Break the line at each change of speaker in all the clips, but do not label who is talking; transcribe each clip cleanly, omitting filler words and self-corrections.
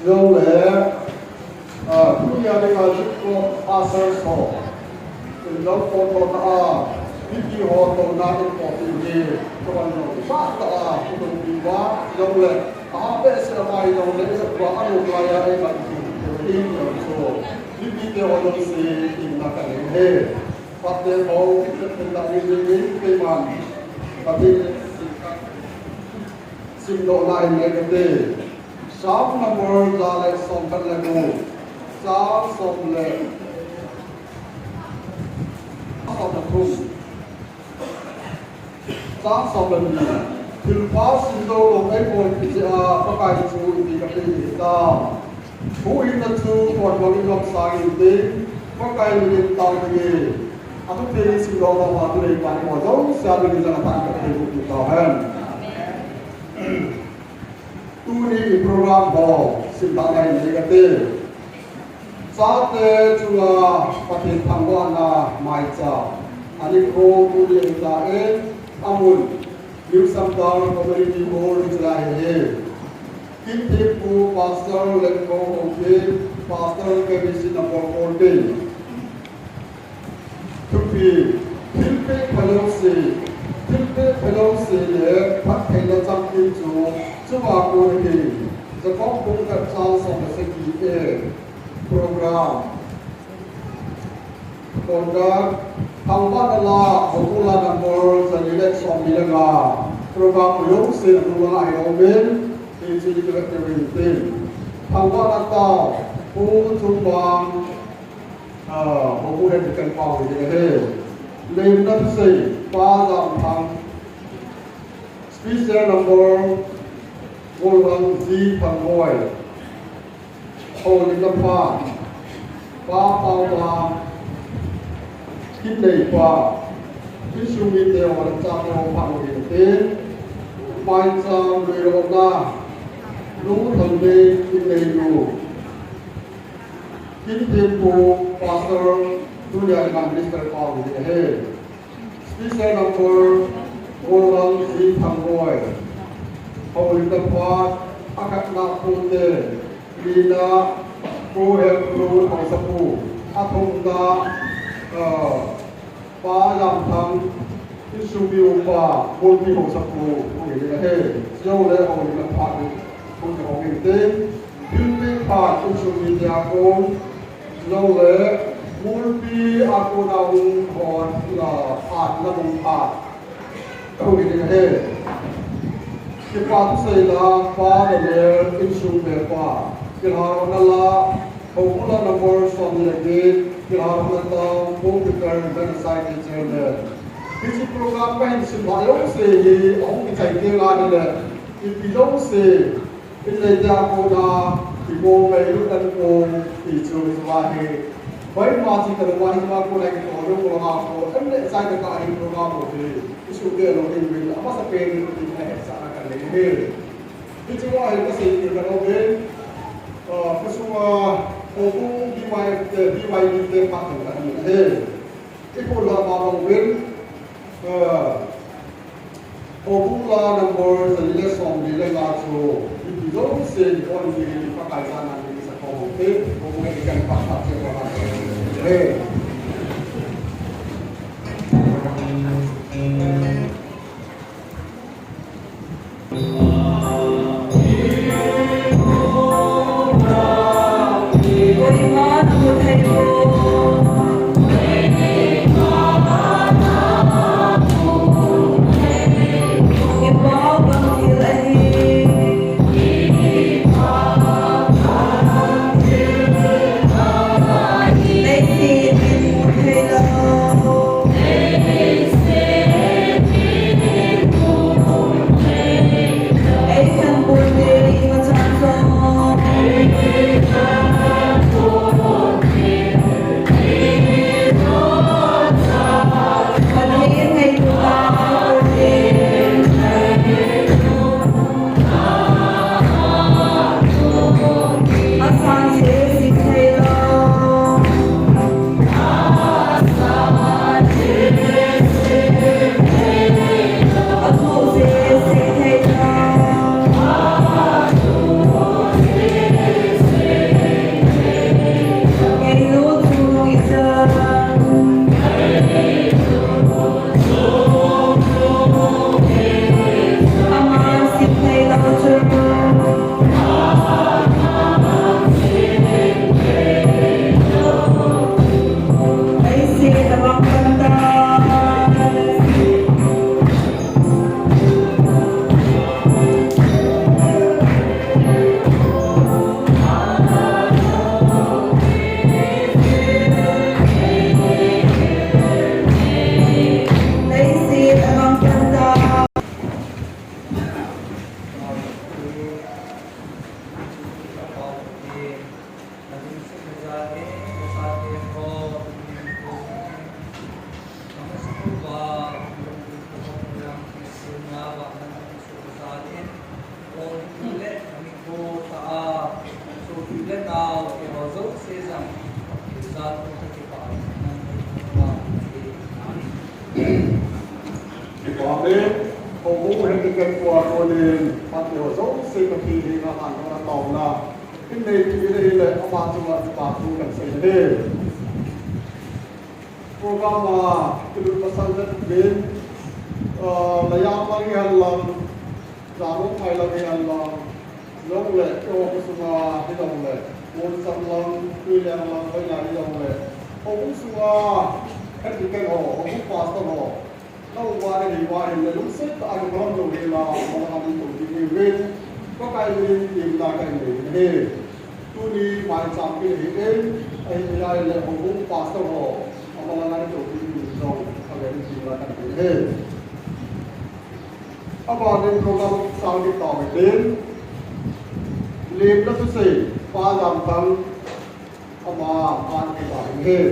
Yung le dunia dengan itu asal so. Yung foto ta video foto na itu ini kawan yo. Sata untuk biwa yung le apa selama yung le sebuah anu kaya ai ini so. Video orang si inna kali Pate mau kita ini keman. Tapi sindo lain negeri. Sam nomor dalai sompan lagu. Sam somle. Sam nakum. Sam somle ni. Tilpas sindo lokai pun kita pakai cu di kaki kita. Hui natu orang orang sang ini pakai ni tahu ni. Aku pilih sindo lama tu dari pani mojong. Siapa ni jangan pakai kaki kita kan. Tu ni program bol simpangan negatif. Saatnya juga pakai pangguana maca. Ani ko tu dia tahu amun New Samdar Community Board dijelai. Kita pu pastor lekko okey pastor kebisi number 14. Tapi kita kalau se le pakai le jampi tu cuma ko ni. Sebab pun kat sang segi program. Program Tangbat adalah bulan nombor senilai 2 miliar. Program yang sedang diomen di sini kerajaan. Tangbat atau pengucupan bukan dikembang di sini. Lembaga se pada tang spesial nombor golongan Z pangoi. Oleh lepas Papa Kita isu kita orang cakap orang itu macam berona lu tadi kita itu kita pun pastor dunia dengan minister kau ini spesial nomor orang di Tanggoi oleh tempat akan nak putih Lina proyek perlu sepu atau enggak yang tang isu biupa multi sepu ini lah jauh le oleh tempat pun orang itu bimbing part isu media pun jauh le multi aku tahu kon part lebih part ini lah kita tu saya part le isu berapa kita orang Bulan nombor 2 lagi kita tahu bukan genocide di China. Ini program yang sebelum sih orang kita tinggal ni le. Ini belum sih ini dia koda ibu bayi dan pun itu sebagai bayi masih terbuat semua pun lagi orang orang aku. Ini saya dekat ini program itu. Isu dia orang ini apa sampai ini sana kan lagi. Ini cuma itu sih kita orang semua Oku BYD pakai kan ni. Itu lah baru win. Oku lah nombor senilai 2 miliar tu. Itu jauh sih orang ini pakai sana ni sekolah okey. Oku ikan pakai sekolah.
They see it in Halo.
กันกว่าคนนึงปัจจุบัน10 นาทีที่มาอ่านกันต่อนะที่ในที่นี้เลยเอามาจุดปากดูกันเสร็จเลยโปรแกรมมาคือภาษาอังกฤษระยะบางอย่างลำจากลงไปละอย่างลำลงเลยโอ้กุศลที่ลงเลยวนสำลังคืออย่างลำไปอย่างที่ลงเลยโอ้กุศลแค่ที่แค่หอโอ้กุศลหอเราว่าได้ว่าเลยลุกเสร็จก็อาจจะร้อนอยู่เวลาเราทำตัวที่เว้นก็กลายเป็นยิงตากันเลยนี่ตัวนี้หมายจากที่เห็นไอ้ยายเลยโอ้กุศลหอเอามาล้างตัวที่อยู่ตรงอะไรที่ยิงตากันเลยเอาบอลเป็นโปรแกรมสาวติดต่อไปเล่นเรียนรัฐศาสตร์ฟ้าดำทั้งเอามาผ่านไปต่อไปเล่น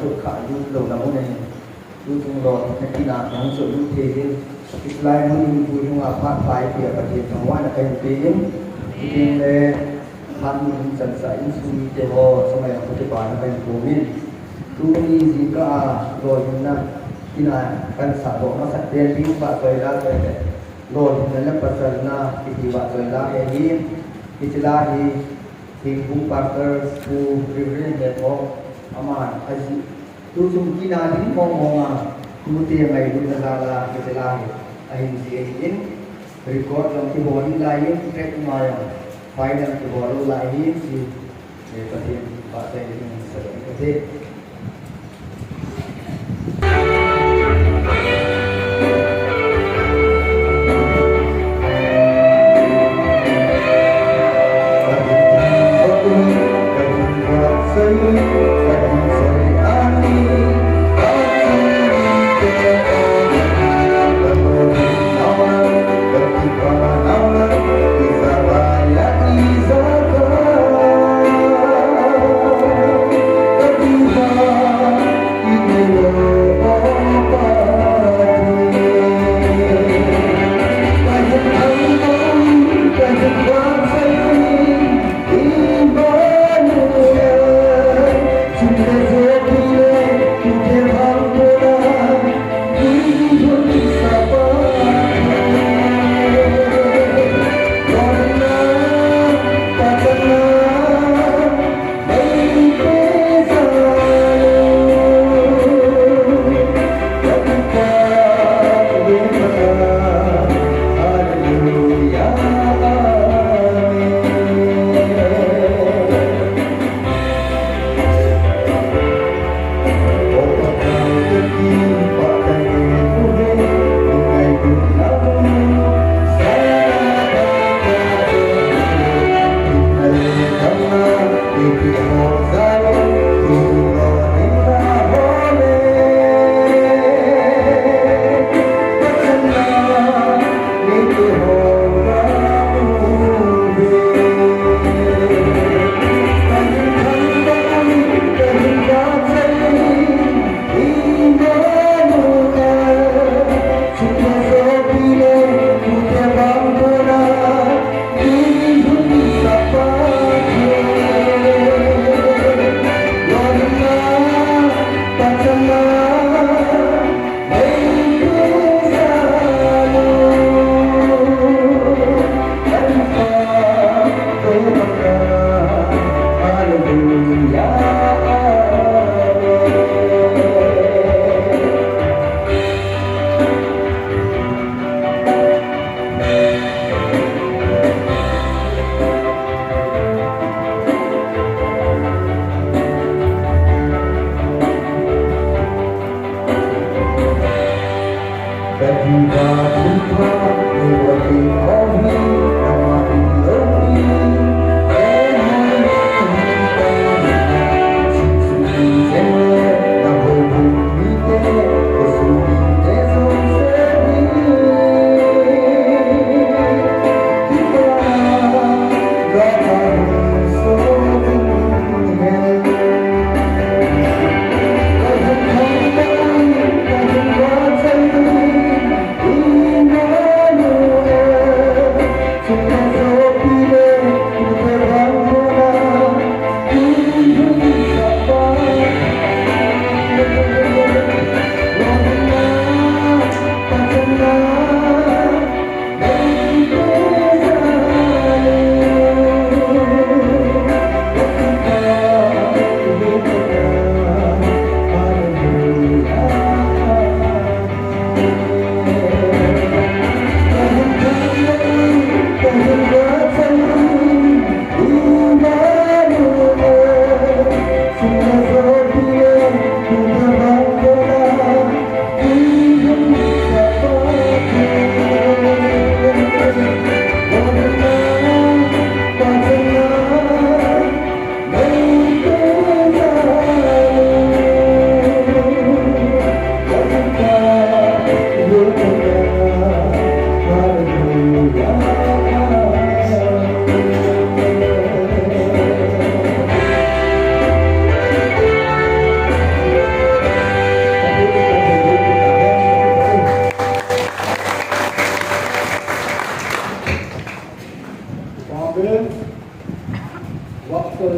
สุขายุโรนาโมเนดูจงรอในที่นาของสุรุเทเดอิสลามมุนีผู้yang apa baik dia pada kawan akan tim tim le kami selesai suri teho sama yang kita akan komin tu ni jika lorna ina kan sabok masa dia timba toila toila lorna pasarna tiba toila ini istilahi timbu partner su reverend teho aman aji tu sumkina din mongonga kumuti mai dunala istilahi ahin din record lang ki body lain track mayo final ki body lain si patin patai ini seperti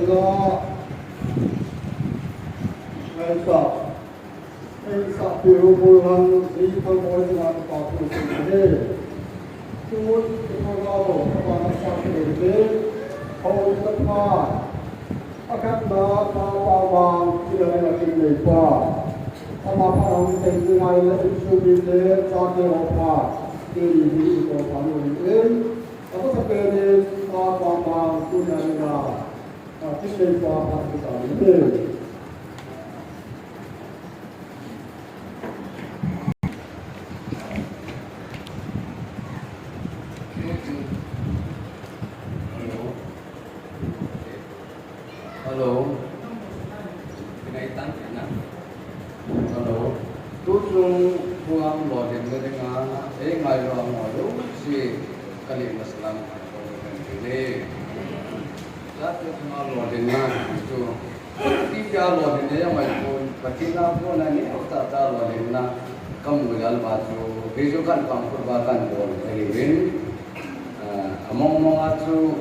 da ai sa piu bulan di pemoi na pa tu se tu ko ga lo pa na sa ke ho ta pa akat na pa bang ti na ki le pa ama pa ang ten ngai le su bi le sa ke ho pa ti ni ko pa no ni apa sa pe ni pa bang tu na ti le pa pa ta ni
Hello. Pinaitan na. Hello. Tutung buang lo din dengan ngai lo ngalo si kali masalam ko ni. Lahat ng lo din na ito. Tiga lo din yang mai pun patina po na ni ta lo din na kamugal baju. Bejo kan pangkurbakan ko rin. Among atu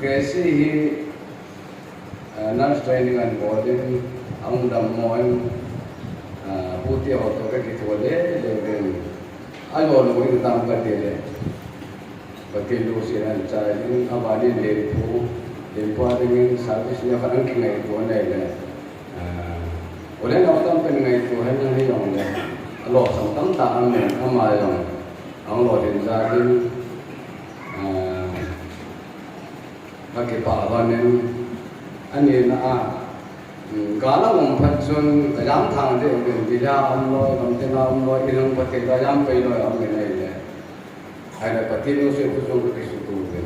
kresi hi nurse training and boarding ang damoy puti auto ke kitole level ayo no ko tam ka dele patilu siran charging abadi le pu ading service ne kan kinai ko ne le ole na tam pen ngai ko han ne yong le lo sam tam ta ang ne ama yong ang lo din za din ke pa ba ne anh em cả là một phần xuân cái đám thằng thì mình đi ra ông lo làm thế nào ông lo ilang bật cái đám cây lo ông này này hay là bật cái nó sẽ có cái sự tu luyện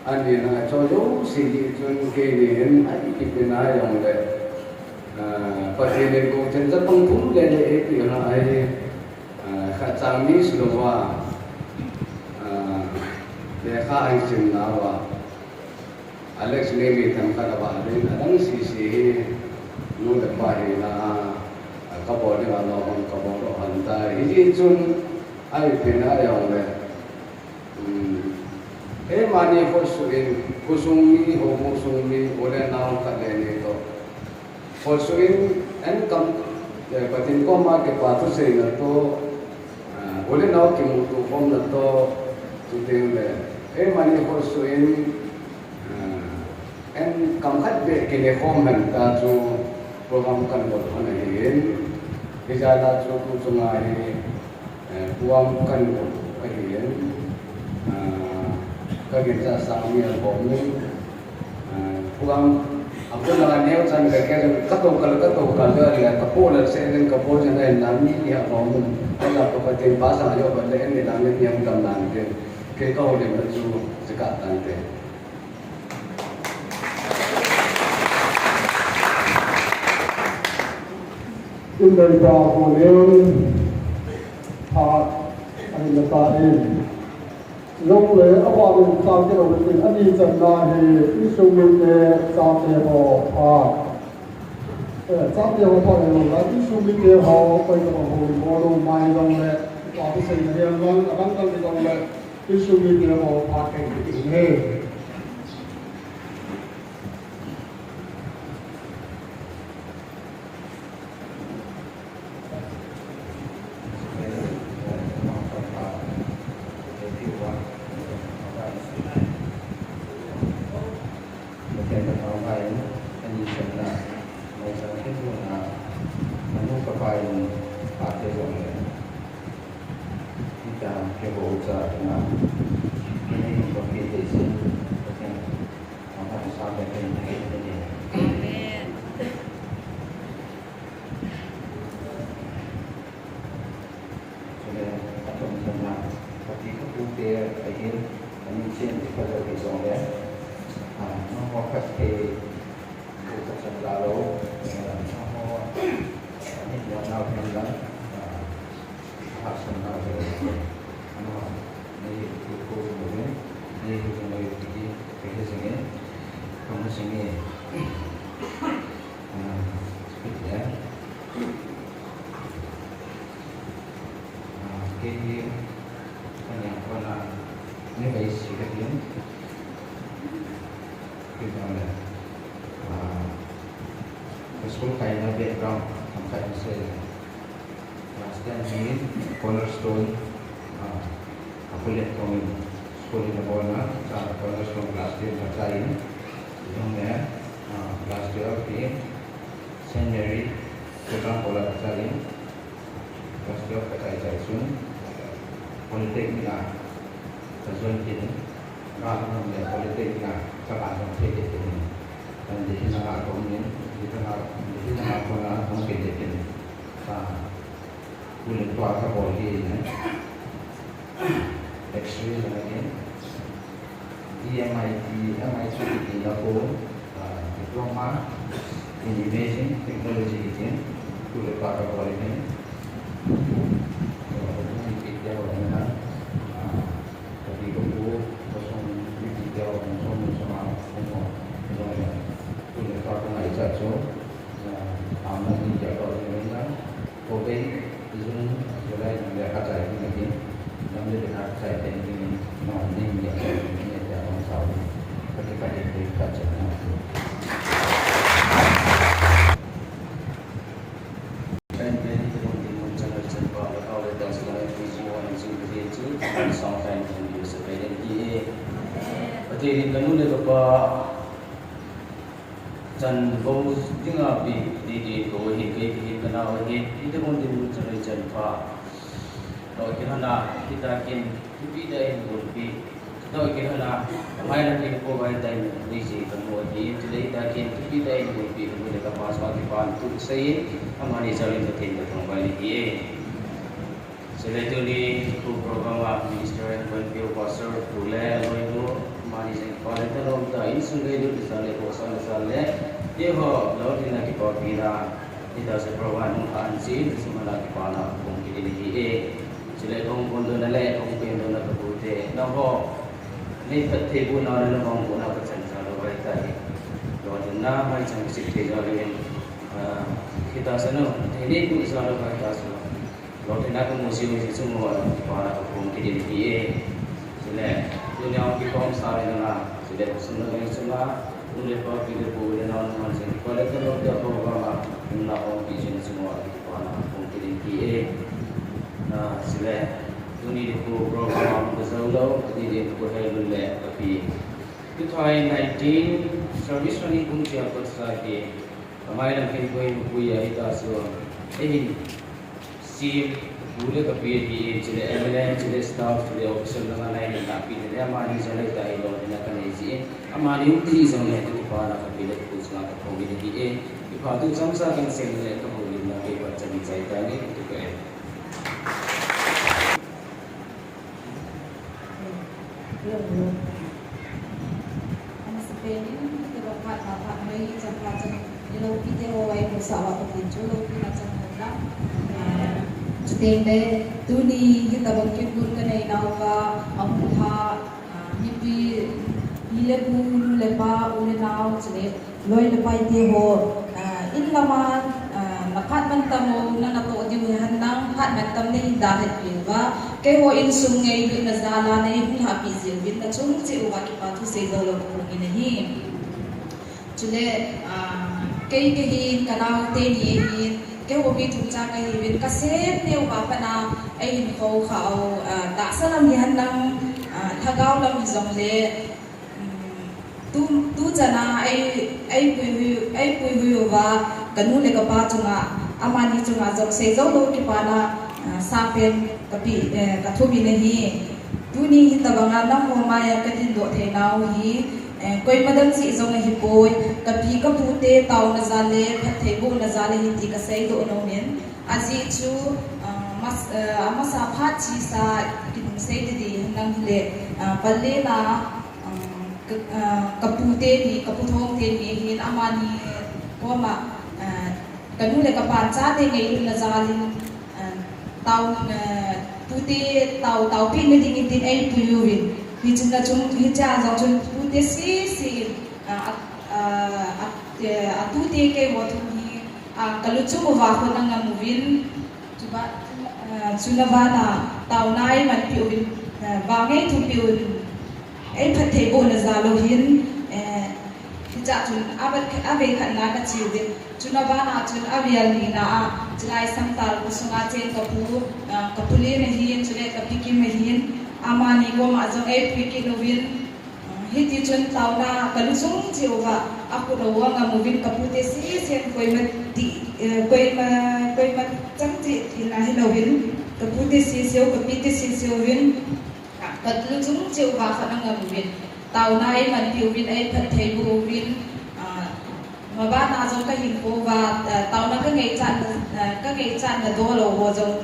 anh em cho dấu gì xuân cái này anh kịp bên ai ông này bật cái này cũng chân rất phong phú lên để cái là ai khát sang mỹ sưu hoa để khai anh chừng nào và Alex Nemi tham khá là bạn đến đang xì nuôi được bài là các bộ đi vào nó các bộ độ hành tại cái chun ai bên ai ông này cái mà đi phơi suy kusumi hồ kusumi oleh nào cả này này đó phơi suy anh cầm để bắt tin có mà cái quả thứ gì là to oleh nào cái một tu phong là to tu tiếng này cái mà đi phơi suy em cầm khách về cái này form mình ta cho program kan buat mana ini bisa ta cho tu sungai buang kan buat ini kita sami album buang aku nak neo san ke kato kal ya kapol sen kapol sen nami ya album ada pakai bahasa ayo benda ini nami yang gamlan ke kau dia tu sekatan te
in dari bahawa leon hak anh ta em long le apa pun sang ke lo ke ani janna he isu me sa te ho sa te ho pa lo la isu me te ho pa ho lo mai long le pa pu se ne long abang kan de long le isu me te ho pa ke ni
Kita school kind of background ang kind of say Stand in cornerstone Akulit kong school in the corner sa cornerstone last year sa China yung last year in St. Mary Kutang Pola sa China last year sa China Polytechnic sa Zon Tin Rakam ng Polytechnic sa Kasong Pwede Tin dan di sini ako din dito na ako na ang pinipin sa ulit ko sa body na X-ray na again MIT ako diploma in imaging technology din ulit ko sa body din ipit ako na tapi ko kosong ipit ako sama Kulit ako na isacho aman ni jago dengan kobe izun mulai dari kacai ini namun dengan kacai ini non ni yang orang tahu ketika itu kacai dan ini kemudian mencapai jumpa oleh dan segala visual yang sudah itu sampai di sebagai ini berarti kanun itu Jan bau tinga di ko hi ke kana hi ite kon din chare jan pa to kirana kita kin tipi dai burpi to kirana mai la kin ko bai dai ni ji kan mo hi tile ta kin tipi dai burpi ko de ka pas wa ki pan tu sei amani chale to tin to bai ni hi sele to ni ko program minister and convey pastor rule loi go mani jeng pale ta lo ta isu le do sale ko sale ye ho lo dina ki ko pira ida se program an si simala ki pana kong ki ni e sile kong kondo na le kong pendo na kabute na ho ni pathe bu na le kong ko na pachan sa lo bai ta lo dina mai chang si te ja le kita sano ini ku sa lo bai ta so lo dina ko mo si ni su mo ki pana kong ki ni e sile dunia ki kong sa le na sile sunna ga sunna Ulit pa kita boleh nawan macam ni. Kalau kita nak apa apa, nak orang bikin semua kita mungkin dia. Nah, sila dunia itu program bersaulau, jadi itu boleh boleh tapi 2019 service running pun siapa tersaji. Ramai orang kini kuya kita semua. Si boleh tapi dia jadi MLA, jadi staff, jadi officer dengan lain tapi dia mari jadi dah ilo dia kan izin. Amani ukti sampai itu para kabinet pusat community e ipatu samsa kan senle ka bolin na ke baca di cerita ni itu ke
ana sepeni ke bapak mai jangka ilo video ai bersama petinju lo kita jangka Jutende tuni kita bangkit kanai nawa amha hipi ile pu lepa ule naw chile loi lepai te ho in lama nakat man tamo na nato di han nang hat man tam nei da het pilwa ke ho in sung ngei bin na zala nei hu ha pi zil bin na chung che wa ki pa thu se zo lo ko ni hi chile ke hi kanao te ni hi ke ho bi thu cha ka hi bin ka se ne wa pa na ai ho khao da salam hi han nang thagau lam zong le tu jana ai pui hu wa kanu le ka pa chunga amani chunga jok se zo lo ki pa na sa pen ka pi ka thu bi ne hi tu ni hi ta banga na ho ma ya ka tin do the nau hi koi madam si zo hi poi ka pi ka pu te taw na za le phat the bu na za le hi ti ka sei do no men aji chu amasa phat chi sa kin sei di nang le palle na kapute ni kaputhong te ni hin amani ko ma kanu le kapan cha te ngei na zalin tau pute tau pin ni ding tin ai tu yurin hi chunga chung hi cha jong chun pute si atu te ke mo tu hi kalu chu mo wa ko nang movin chuba chunavana tau nai man piuin wa ngai tu piuin ai phat the bo na zalo hin ja chun ave khanna ka chiwe chuna bana chun avial ni na jlai samtal kusunga chen kapu kapule me hin chule kapiki me hin amani ko ma jong e piki novin hiti chun tauna kalusung chiwa aku rawa nga movin kapute si sen koi ma changti ina hilovin kapute si seo kapite si seo win kalusung chiwa khana nga movin tauna ai man piwin ai phat thei bu win ma ba na jong ka hin ko wa tauna ka ngei chan na do lo ho jong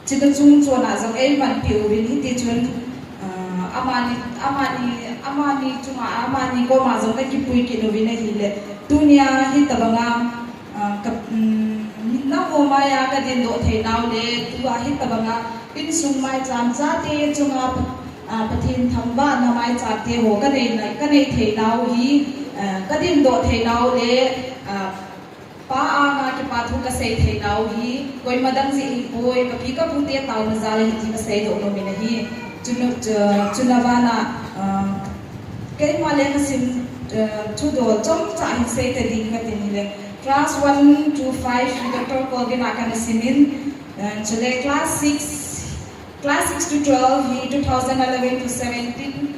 chita chung chona jong ai man piwin hiti chun amani chuma amani ko ma jong ka kipui ki novina hile dunia hi tabanga na ho maya ka din do thei naw le tua hi tabanga pin sung mai cham cha te chunga pathin thamba na mai cha te ho ka nei thei naw hi ka din do thei naw le pa anga ki pa thu ka sei thei naw hi koi madang ji poi ka pi ka pute taw na za le hi ka sei do no mi na hi chunavana kai male ka sim chu do chom cha hin sei te ding ka tin le class 1 to 5 dr kolgena kana simin chule class 6 to 12 hi 2011 to 17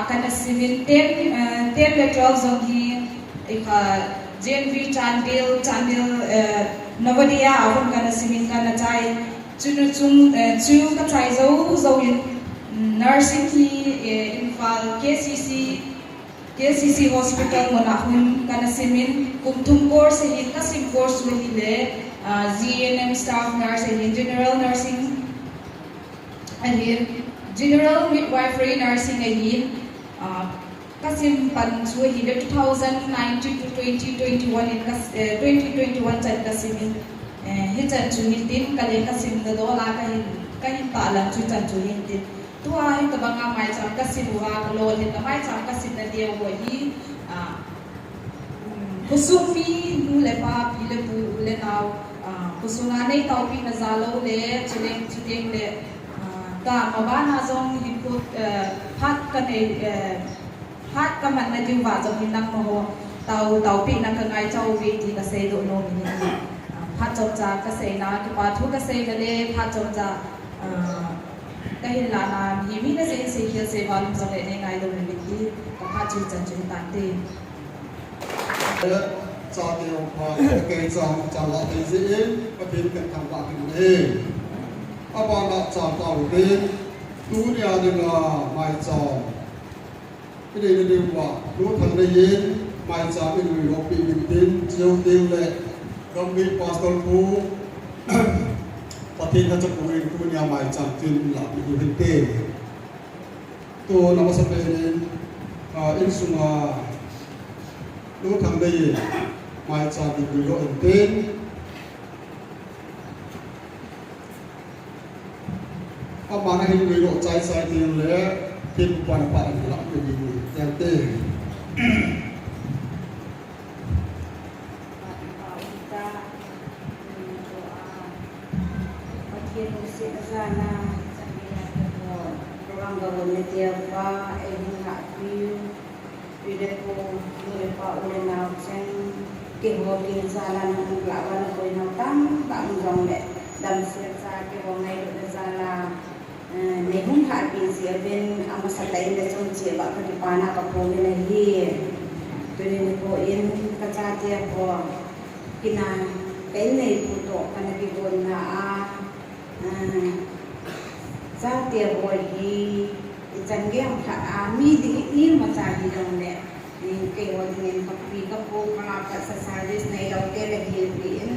kana simin 10 le 12 zong hi eka JNV Chandil Navadia avon kana simin kana chai chu ka chai zo in nursing ki infal KCC hospital monahun kana simin kumtum course hi ka sim course we le GNM staff nurse and general nursing and general midwifery nursing and kasim pan suwe hi 2019 to 2021 in 2021 chan kasimin hi chan chu hin tin kale kasim da do la ka hin pa lan chu chan chu hin tin tua hi tabanga mai cham kasim wa lo hin ta mai cham kasim na dia wo hi kusumi nu le pa pi le pu le naw kusuna nei taw pi na za lo le chuleng le ka ma ba na zong hin ko phat ka nei phat ka man na diwa zong hin nang mo taw pi na ka ngai chaw we ti ka sei do no mi ni phat chom cha ka sei na ki pa thu ka sei le phat chom cha ka hin la na mi na sei khil sei wa lum zong le nei ngai do mi ti ka phat chu chan chu ta te
cha te o pa ke cha la te ji pa pin ka tham ba ki ne aba na cha ta ru te tu nia de la mai cha cái này là quả lúc thằng này yên mai cha cái người học bị bình tin chiêu tiêu lệ công việc pastor phu patin hat cha puri ku nya mai cha tin la bi hin te to nama sa pe ne in sunga lúc thằng này mai cha bị người học bình tin mà cái người học trái sai tiêu lệ tin quan trọng là cái gì yang te
sana orang gawon dia pa nak pide ko mule pa ule na chen ke ho ke sana lawan ko na tam jong le dam sia sa ke ho ngai do sana ne hung ha pi sia ben amasa lai le chong che ba ka pa na ka po ne hi to ne ko in ka cha tia ko kina cái này phụ thuộc vào cái nguồn là giá tiền hồi thì chẳng cái ông thà mi thì ít mà trả gì đâu nè cái nguồn tiền học phí các cô làm các service này đầu tiên là hiện tiền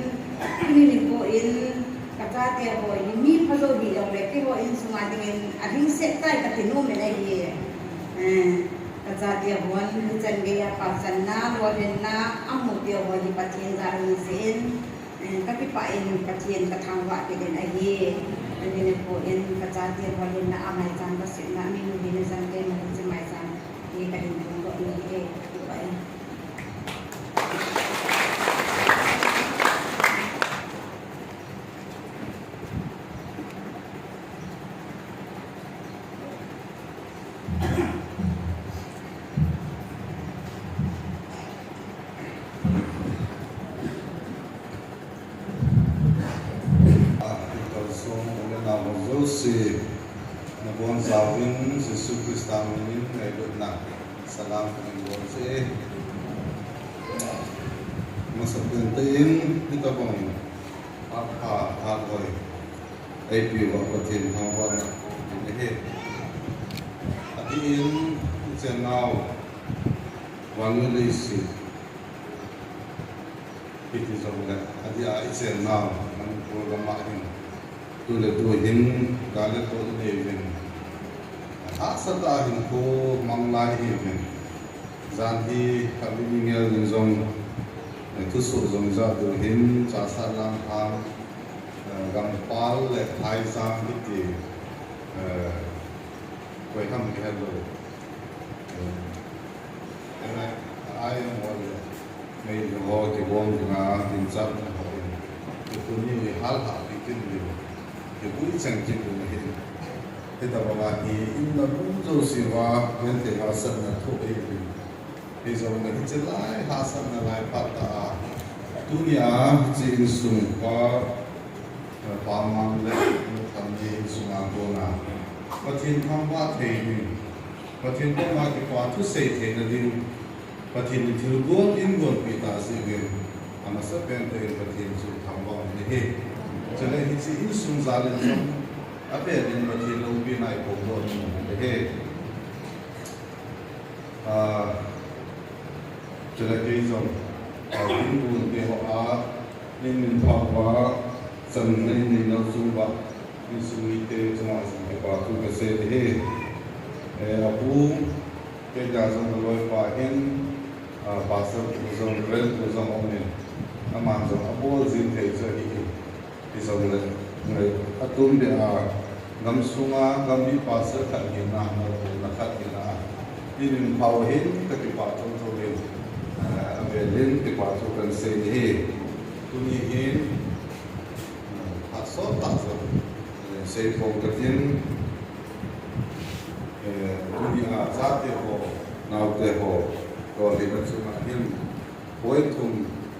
cái này cô in các giá tiền hồi thì mi phải đâu bị đâu nè cái hồi in xuống ngoài tiền anh sẽ tay các cái nôm này gì các giá tiền hồi chẳng cái phát sinh na rồi na ông một điều hồi thì phát triển ra như thế tapi pain patien katangwa kiden ahi ini po in kacati walin na amai san basin na minu din san ke mo si mai san ni kadin ko ni ke pain
si nabon zawin Jesus Kristus min ngai dot na salam kin bon se masapin tin kita bang apa koi ai pi wa patin hawa na ni he atin senau wanulisi itu sahaja adia senau man program ini tu le tu hin kale to ne hin asata hin ko manglai hin zan hi kami ngel zong tu so zong za tu hin cha sa lam ham gam pal le thai sam ti koi ham ke hello ai mo le mai lo ke bom na tin sa na ho tu ni hal ha bikin ni ke bui chang ji tu ni he ta ba ni in na bu zo si wa men te ha san na tho e ni he zo na ti lai ha san na lai pa ta tu ni a ji in sung pa pa mang le tham ji sung a go na pa tin tham wa the ni pa tin ko ma ki pa tu se the na din pa tin ni thil gon in gon pi ta si ge ama sa pen te pa tin su tham wa ni he chale hi chi in sung za le song ape din pa tin lo bi nai ko gon ni he chale ke zong in gon ke ho a nin pha wa san ni no su ba ni su ni te chama sa ke pa tu ke se he apu ke ja zong lo pa hen pa sa ku zong ren ku zong on ni amang zong apu zin te se hi ki zong le ngai atum de a ngam sunga ngam bi pa sa kha ni na na kha ni na in pau hen ka ki pa thong tho le ave len ki pa tho kan se ni he tu ni hen a so ta so se phong ka tin tu ni a za te ho nau te ho ko le na su ma hin hoi thum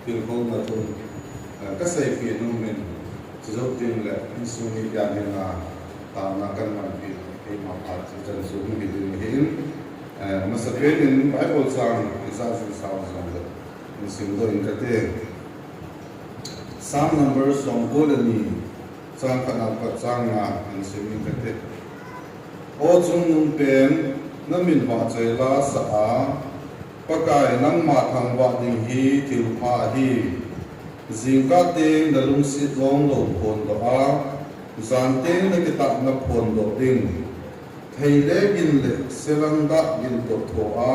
pil ho na thum ka sai fi no men zo tin le in su ni ya ni na ta na kan man pi ke ma pa chen su ni bi ni hin masapin in Bible sang isas sounds on the in single in kate Psalm numbers from Golani sang kana pa sang na in single kate o chung nung pen namin wa chai la sa a pakai nang ma thang wa ding hi til pha hi zingka te na lung sit long lo phon do a zan te na ki tak na phon do ding thei le gin le selang da gin to tho a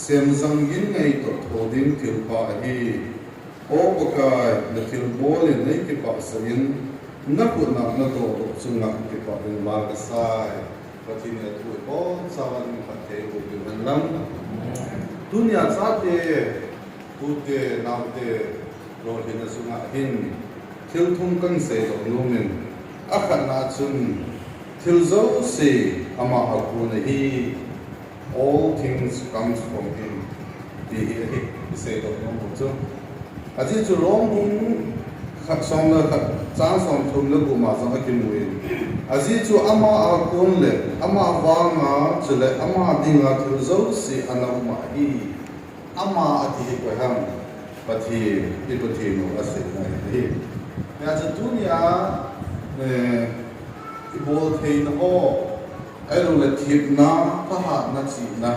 sem zang gin ngai to tho ding til pha hi o pakai na til bol in nei ki pa sain na pu na to chunga ki pa in ma ka sai patin ya tu bon sawan pa te ko bi lam dunia sa te tu te nam te ro hin sunga hin thil thum kan se do lumen akhan na chun thil zo se ama akun hi all things comes from him he say do no chu aji chu long bung khat song la khat cha song thum la bu ma sang akin muin aji chu ama akun le ama wa nga chule ama dinga thil zo se ana ma hi ama ati ko ham pati ipati no ase na hi ya chu dunia bol thei na ho elo le thip na paha na chi na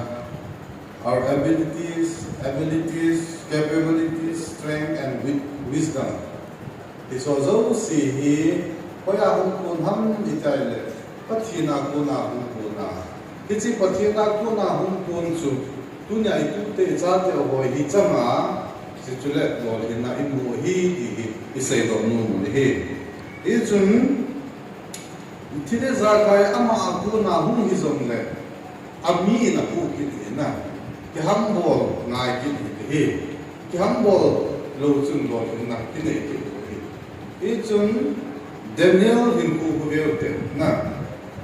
our abilities capabilities strength and wisdom is also see he hoya hum kun ham ditai le pathina kuna hum kuna kichi pathina kuna hum kun chu dunia itu te cha te ho hi chama si chule lo hinna imu hi isai do nu ni hi chun thile za kai ama akuna hum hi zong le ami na ku ki na ki hambol ngai ki hi ki hambol lo chun lo na ki nei ki hi chun Daniel hin ku hu te na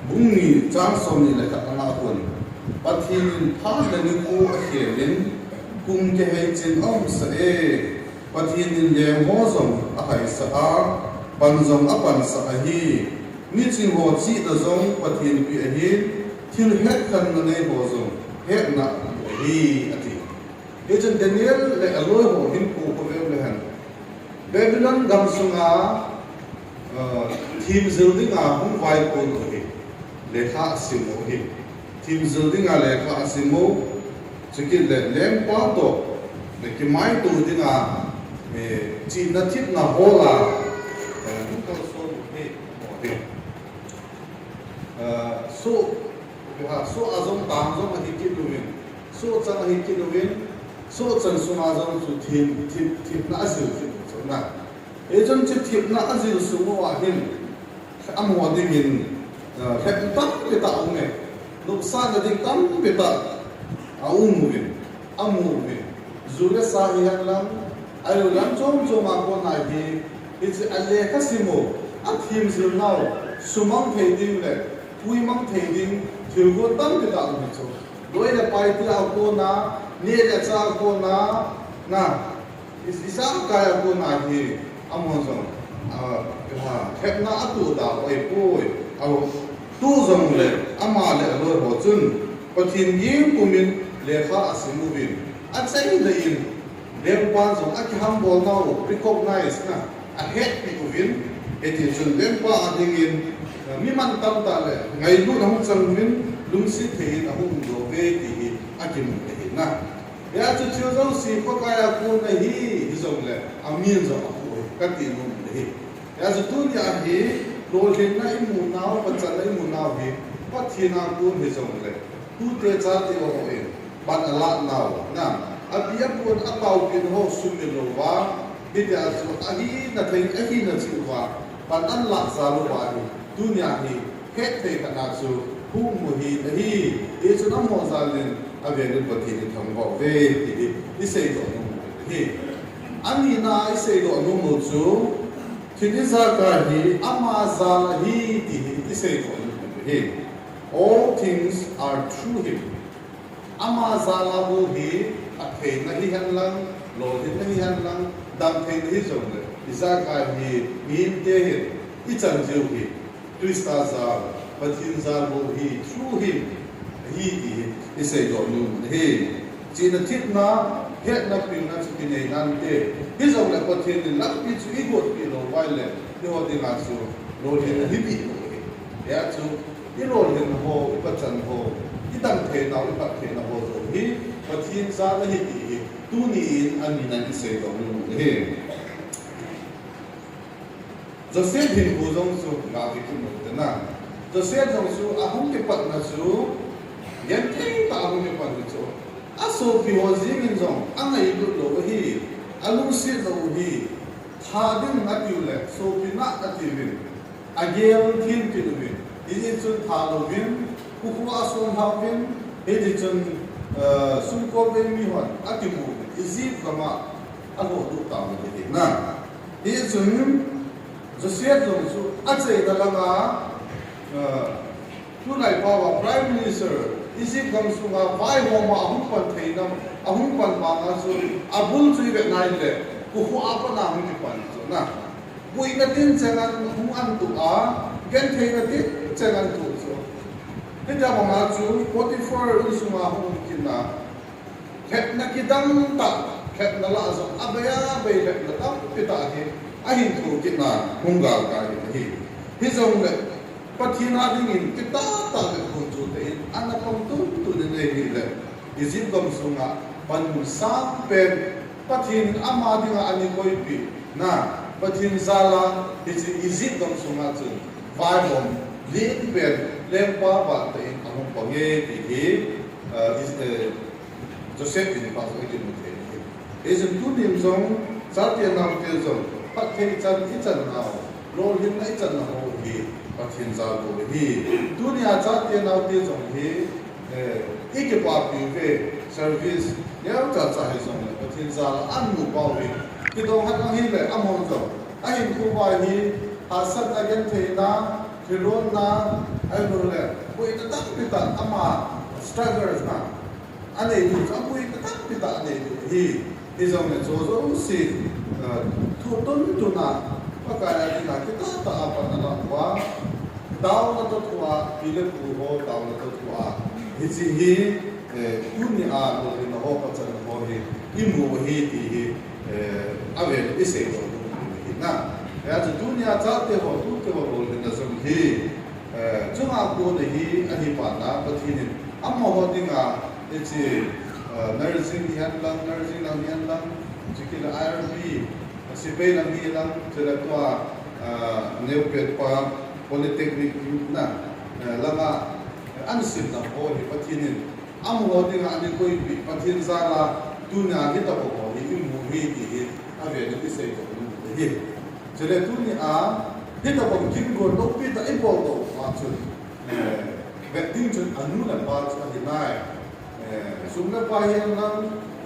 bungi chang som ni le ka na kun pathin pha le ni ku a khelin kum ke he chen om sa e pathin le mo zong a hai sa a pan zong a pan sa a hi มีจิงโหจีตะซงปะทินปีอหิทิลเฮ็ดคันนะในโหซงเฮ็ดนะฮีอติเอจันเดเนียลเลอโลโหหินปูโคเวลเลหันเบบิลอนกัมซุงาทีมซิลดิ้งอาหุ่นไวโกโลหิเลขาซิโมหิทีมซิลดิ้งอาเลขาซิโมสกิลเลมปาโตเลกิไมตูดิ้งอาจีนทิพนาโฮลาก็โซเฮโมเฮso azom tang zom a hikit luwin so chang a hikit luwin so chan suma zom chu thim na azil so na e jon che thim na azil sumo wa hin amwa dingin hep tak pe ta ume nuksan da ding tam pe ta aumuwin amuwin zule sa hian lam ayo lam chom ma ko na hi it's ale kasimo a thim zil now sumang thei ding le pui mang thei ding thil go tam pe ta ume chu loi le pai ti a ko na ne le cha ko na isa ka ya ko na hi amon zong khep na atu da oi poi au tu zong le ama le lo ho chun pathin yim kumin le kha asimovin a chai le in lem pan zong a ki ham bol na recognize na a het pi uvin eti chun lem pa adingin mi man tam ta le ngai lu na hung chang min lung si thei na hung do ve ti a ki mu le na ya chu chu zo si ko ka ya ku na hi zong le a min zo ka ti mu le ya chu tu ya hi lo len na i mu na pa cha na i mu na hi pa thi na ku hi zong le tu te cha ti o e ban ala na na a bia pu a tau kin ho su mi lo wa bi ya chu a hi na thei a hi na chu wa ban an la za lo wa hi dunia hi het thei kana chu hu mu hi na hi e chu na mo za len a ve len pa thi ni thang bo ve ti ni sei do no hi ani na i sei do no mo chu thini za ka hi ama za la hi ti i sei do no hi all things are through him ama za la bo hi a thei na hi han lang lo hi na hi han lang dam thei na hi zo le isa ka hi min te hi i chan jiu hi Krista za pathin za bo hi through him hi i sei do nu hi china thip na het na pin na chu nei nan te hi zo le pathin ni lak pi chu i got pi lo wai le ni ho de nga chu lo le na hi pi ya chu i lo le na ho pa chan ho i dang the na i pa the na ho zo hi pathin za la hi ti tu ni in an ni nan i sei do nu hi Joseph hin ku zong su nga vi ki mo te na Joseph zong su a hong ke pat na su yan te ta hong ke pat chu a so pi ho jing in zong a ngai lu lo hi a lu si zo hi tha din na ti le so pi na ta ti vin a gel thin ti lu vin i chun tha lo vin ku ku a so ha vin he di chun sun ko ve mi hon a ti mu i zi kama a lo du ta mo ti na he chun Joseph zong su a chei da langa tu nai pa wa prime minister isi kam su nga vai ho ma hum pan thei nam ahum pan ma nga su abul chui ve nai le ku hu a pa na hum ni pan so na bui na tin changan hum an tu a gen thei na tin changan tu so ni da ma nga chu 44 isu ma hum kin na khet na kidang ta khet na la zo abaya be le na ta pita he ahin thu kitna hungal ka hi zong le pathina ding in kita ta le khun chu te ana pom tu ne ne hi le izin gom sunga pan sang pen pathin ama dinga ani koi pi na pathin zala izin gom sunga chu vai bom lin pen lem pa ba te among pange ti hi is Joseph ni pa so ki mo te izin tu dim zong satya nam te zong pat thei chan i chan na lo hin nai chan na ho hi pathin za bo hi dunia cha te nau te jong hi e ke pa pi ve service ya cha cha hi jong pathin za an nu pa wi ki dong han hi le amon zo a hin ku ba hi a sat again the na thilon na ai lo le ko ita tak pi ta ama struggles na ane ni cha ko ita tak pi ta ane hi izong ne zo zo si thu ton tu na pa ka ya na kita ta apa na wa ดาวนัตตัวพิเลปูโฮดาวนัตตัวฮิจิฮีอุนิอาโลลินโฮปัจจันโฮฮีอิมูฮีตีฮีอเวอิเซโลฮีนะแต่จะดุนยาจัดเตโฮตุเตโฮโลลินซัมฮีจุงอาโกเดฮีอหิปานาปะทีนิอัมโมโฮติงาเอจิnursing yan lang yan lang sikila IRB sipay lang yan lang sila to neopet pa polytechnic na langa ansin na po ipatinin ang ho ding ani ko ipatin sala tunya kita po ko imu hi ave ni say to hi sila tunya kita po kingo no pita ipo to matun vetting chun anu na pa sa hinay sumna pahiyan ng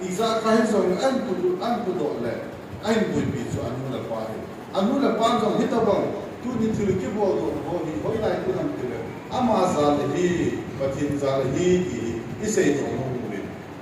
isa kahit sa an puto le ay buwi so anu na pahiyan hitabang tuni tilki bodo ho hi hoy lai tu nam tile ama zalhi patin zalhi ki isay to mo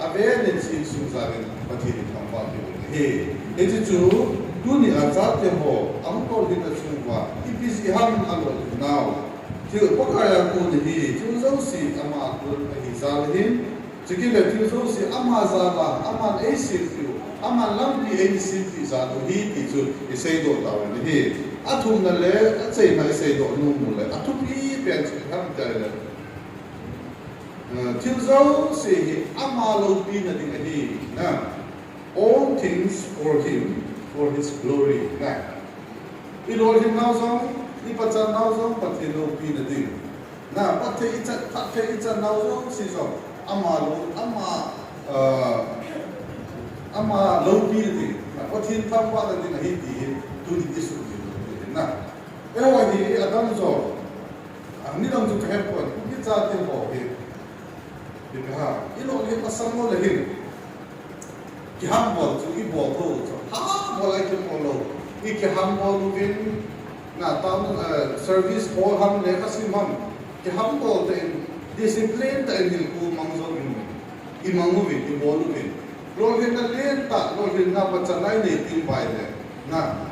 abe ne si su zalin patin thamba he eti chu tuni azat ho am ko din sunwa ipisi ham alo now til pokaya ko ni chu zo si ama ko hi zalhin Sikile tiso si amazala aman ACQ aman lampi ACQ za do hi ti chu isei do ta we hi athum na le achei na isei do nu mu le athu pi pen chi tham ta le tiso si amalo pi na ding hi na all things for him for his glory na ilol him now song ni pachan now song pathilo pi na ding na pathe icha now song si song ama lo pi ti ko thin tham wa da ni hi ti tu ni isu ti na e wa ni adam zo ni dam tu khe ko ni cha te ho hi bi ha ilo le pasam mo le hi ki ham bo chu i bo tho ha mo lai ke mo lo i ke ham bo lu bin na ta service bo ham le ka sim ham ki ham bo te discipline ta ni ku mangzo imangu vi ibolu vi lohin na lenta lohin na pachanai nei tin bai le na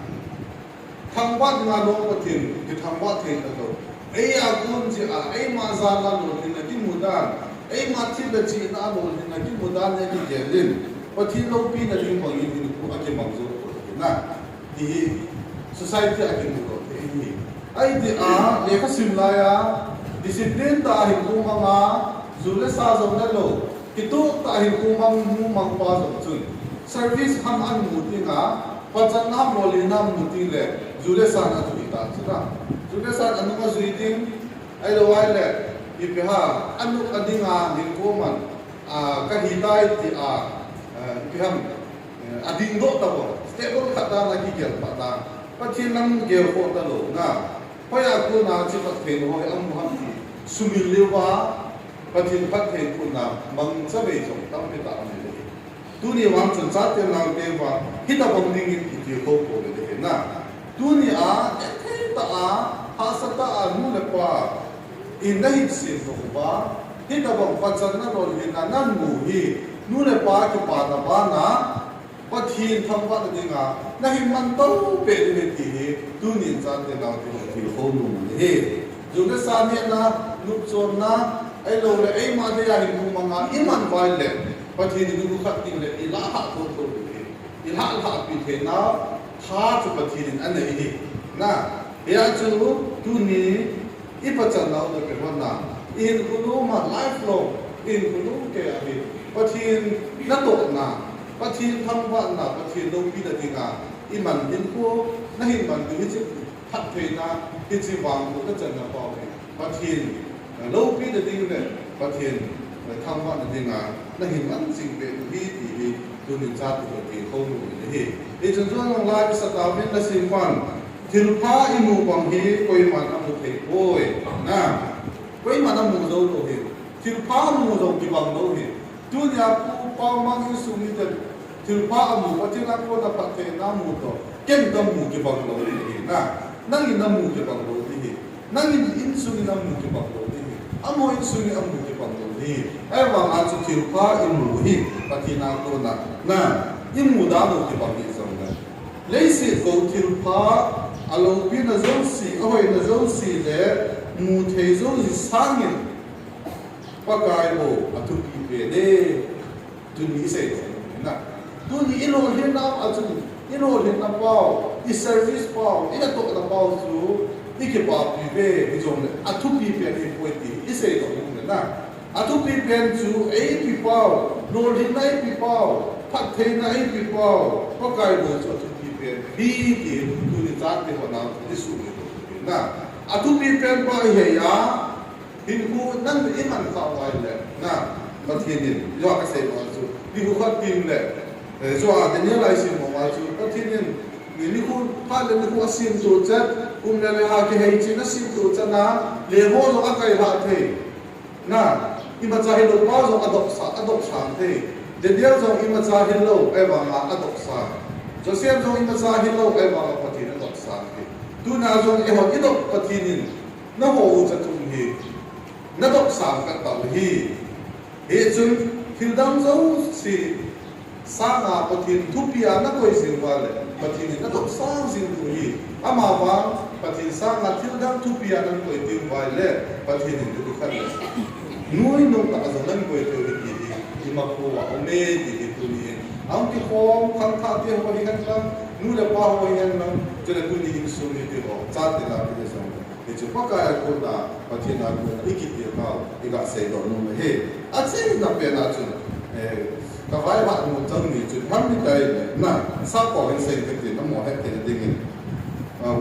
thangwa nga lo patin ki thangwa the ka lo ei agun ji ei ma za la lohin na ti mudan ei ma thi da chi na lohin na ti mudan ne ki gelin patin lo pi na ling bang yin ku ake mangzo na di society ake mu hi ai di le ka simla ya discipline ta hin ku manga zule sa zo na lo kitu ta hin ku mu mang pa zo chun service ham an mu ti nga pachan nam lo le nam mu ti le zule sa na tu ta chura zule sa anu ma zui ting ai lo wai le i ha anu adinga hin ku man ka hi dai ti ki ham ading do ta bo stable khata na ki gel pa ta pathin nam gel ko ta lo na paya ku na chi pa the ho am ham sumil lewa pathin pat the ku na mang cha be jong tam pe ta am le tu ni wang chun cha te lang te wa hita bang ding ki ko ko le na tu ni the ta ha sa ta nu le pa in dai si so ba hita bang pachan na ro hi na nan mu hi nu le pa ki pa na ba na pathin tham wa de nga na hi man to pe de ti tu ni cha te lang te ko nu le Jung sa ni na nup chon na ai lo le ai ma de ya hin ku manga iman vai le pathi ni du khat ti le ila ha ko to le ila ha pi the na tha chu pathi ni an nei na ya chu tu ni i pa chan na de pe na in ku lu ma life long in ku lu ke a bi pathi na to na pathi tham wa na pathi lo pi da ti nga iman din ko na hin man du chi thật thế na cái gì vàng của các trận là bảo vệ phát hiện lâu khi được đi này phát hiện tham quan được đi ngà là hình ảnh sinh về đi thì tôi nhận ra được thì không đủ để thì chúng tôi làm lại cái sự tạo nên là sinh quan thì phá imu bằng hi quay mặt âm một thể ôi na quay mặt âm một dấu đồ thì phá một dấu thì bằng đâu thì tôi nhà cô bao mang cái sung như thế thì phá âm một cái là cô đã phát hiện nam một đó ken tâm một cái bằng đâu thì na nangin namu ke banglo dihi nangin insuni namu ke banglo dihi amo insuni amu ke banglo dihi ai wang a chu thilpa imu hi patina ko na imu da no ke bangi zong na leisi ko thilpa alo pin a zo si ahoi na zo si le mu thei zo si sangin pakai bo atu pi pe de tu ni se na tu ni ilo hin na atu ilo hin na pao I service pao ina to na pao su iki pa pi pe I jong le atu pi pe ni poeti I se to na atu pi pe chu ai pi pao lo hin nai pi pao phat thei nai pi pao pakai bo chu atu pi pe bi ki tu ni ta te ho na ni su ni na atu pi pe pa he ya hin ku nan I man ka wai le na ma thien ni yo ka se ma chu ni ku khat tin le so a de ne lai sin mo ma chu ka thien ni ku pa le ni ku asin tu chat le ha ke hei chi na sin tu cha na le ho zo a kai ha the na I ma cha hi lo pa zo adop sa the de dia zo I ma cha hi lo e wa ma adop sa Joseph zo I ma cha hi lo e wa ma pa thi na adop sa the tu na zo e ho I dop pa thi ni na ho cha tu hi na dop sa ka ta hi he chun thil dam zo si sa nga pa thi thu pia na koi sin wa le pa thi ni na dop sa sin tu hi ama wa pa thi sa nga thil dam thu pia na koi tin wa le pa thi ni tu kha le nuôi nông ta zo nan koi tu hi I ma ko wa o me ti tu ni am ki khom khang tha ti ho ni kan kam nu le pa ho yan nam je le tu ni hi su ni ti ho cha ti la ti so ni chu pa ka ko na pa thi na ko I ki ti ka I ga se do no me he a se na pe na chu ka vai ba mo tang ni chu ham ni dai na sa ko hen se ti na mo he te ding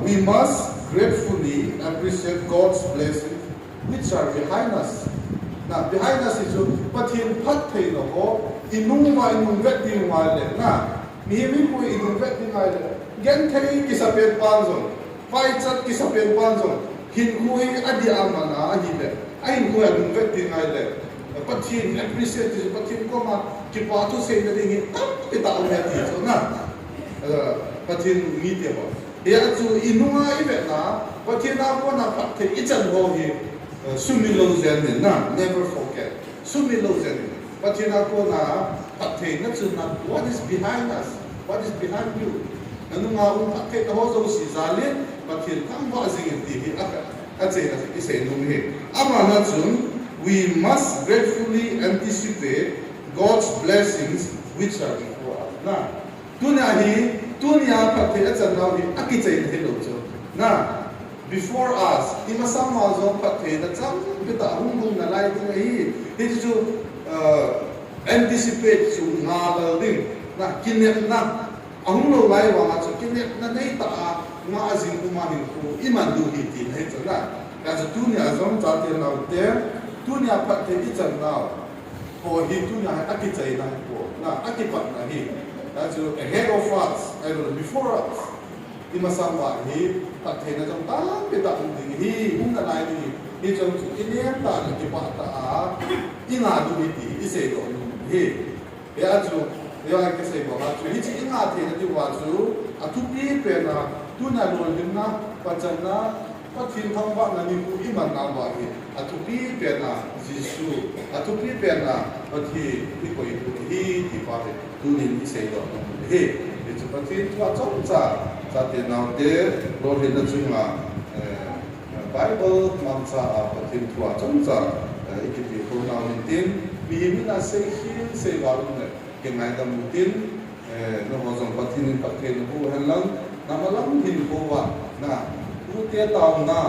we must gratefully appreciate God's blessings which are behind us na behind us is pathin phat thei no ko inung vet ding wa le na mi ko inung vet ding wa le gen thei ki sa pen pan zo vai chat ki sa pen pan zo hin ko hi adi amana hi le ai ko inung vet ding wa le pathin appreciate is pathin ko ma ki pa tu se na ding tam ki ta me ti so na pathin mi te ho ya chu inunga I vet na pathin na ko na phat thei I chan ho hi Sumi lo zen na never forget sumi lo zen patina ko na pathe na chu na what is behind us what is behind you anu nga un pathe to zo si zalin pathin kam wa zing ti hi a che na ki se nu he ama na chun we must gratefully anticipate God's blessings which are before us na tunia pathe a chan na hi a ki che na lo chu na before us I masam ma zo pathe na cham bita hung na lai ding hi he chu anticipate chu nga la ding na kinet na ahung lo lai wa ma chu kinet na nei ta nga azin kuma hin ku iman du hi tin he chu na ka chu tunia zom cha te na te tunia pathe I chan na ho hi tunia a ki chai na ko na a ki pat na hi ka chu ahead of us I don't know before us I masam wa hi pathe na jong ta pe ta ding hi hung na lai ni hi jong chu I nem ta ki pa ta I nga du ti I se do hi ya chu ya ke se bo ma chu hi chi nga the na ti wa chu a tu pi pe na tu na lo lim na pa chan na pa thin thong ba na ni ku I man na wa hi a tu pi pe na Jisu a tu pi pe na pa thi I ko I tu hi ti pa te tu ni se do hi chu pa thin tu a chong cha sa te nau te lo hin na chu nga Bible mam sa pathin thua chong cha ikiti ko na min tin mi na se hin se wa ne ke mai da mu tin no ho zong pathin pathin hu halang na malam hin ko wa na nu te taw na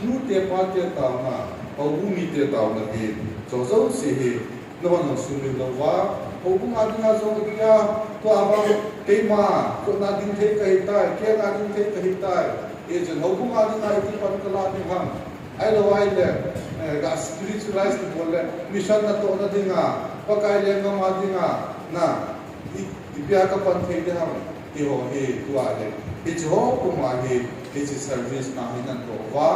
nu te pa te taw na ho bu mi te taw na hi zo zo si hi no no su mi lo wa ho bu nga dinga zo ya to aba ke ma ko na din the kai tai ke na din the kai tai e jen ho bu nga dinga I ti pan kala ni ham ai lo ai le ga spiritualize ni bolle mission na to na dinga pa kai le nga ma dinga na I pia ka pan the de ham I ho he tu a le I jo ko ma he I service na hin na to wa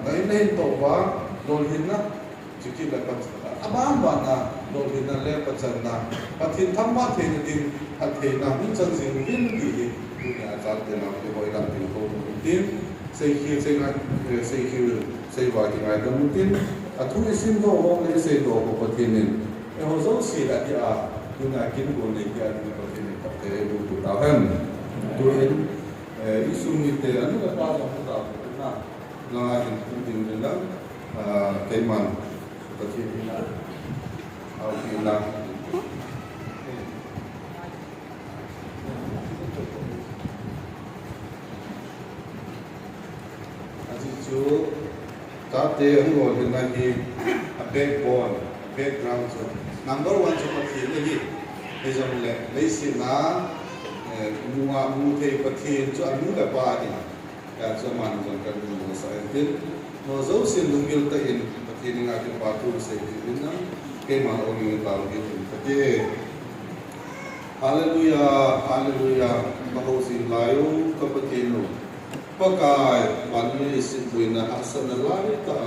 nai to wa dol hin na chiki la pa abang ba na dol hin na le pa chan na pathin tham ba the na din ha the na min chan sing hin di dunia cha te na ke hoi la tin ko tin sei hi sei na sei hi sei wa ki ngai dam tin a thu ni sim do ho le sei do ko pathin ni e ho zo si la ya dunia kin ko ne ya ni pathin ni pa te bu tu ta han tu hin isumite anu ka pa sa na na in din kaiman pati ina au ina ajichu tate ngo dina ki backbone background so number 1 so pati ni ejam le leisi na mua mu thei pati chu anu la pa ni ka so man jon kan mu sa tin no zo sin lungil ta in pati ni nga ki pa tu se din na ke ma o ni ta ro ki pati hallelujah hallelujah ba ho sin layo ka pati no pakai wan ni sin buina hasan la ta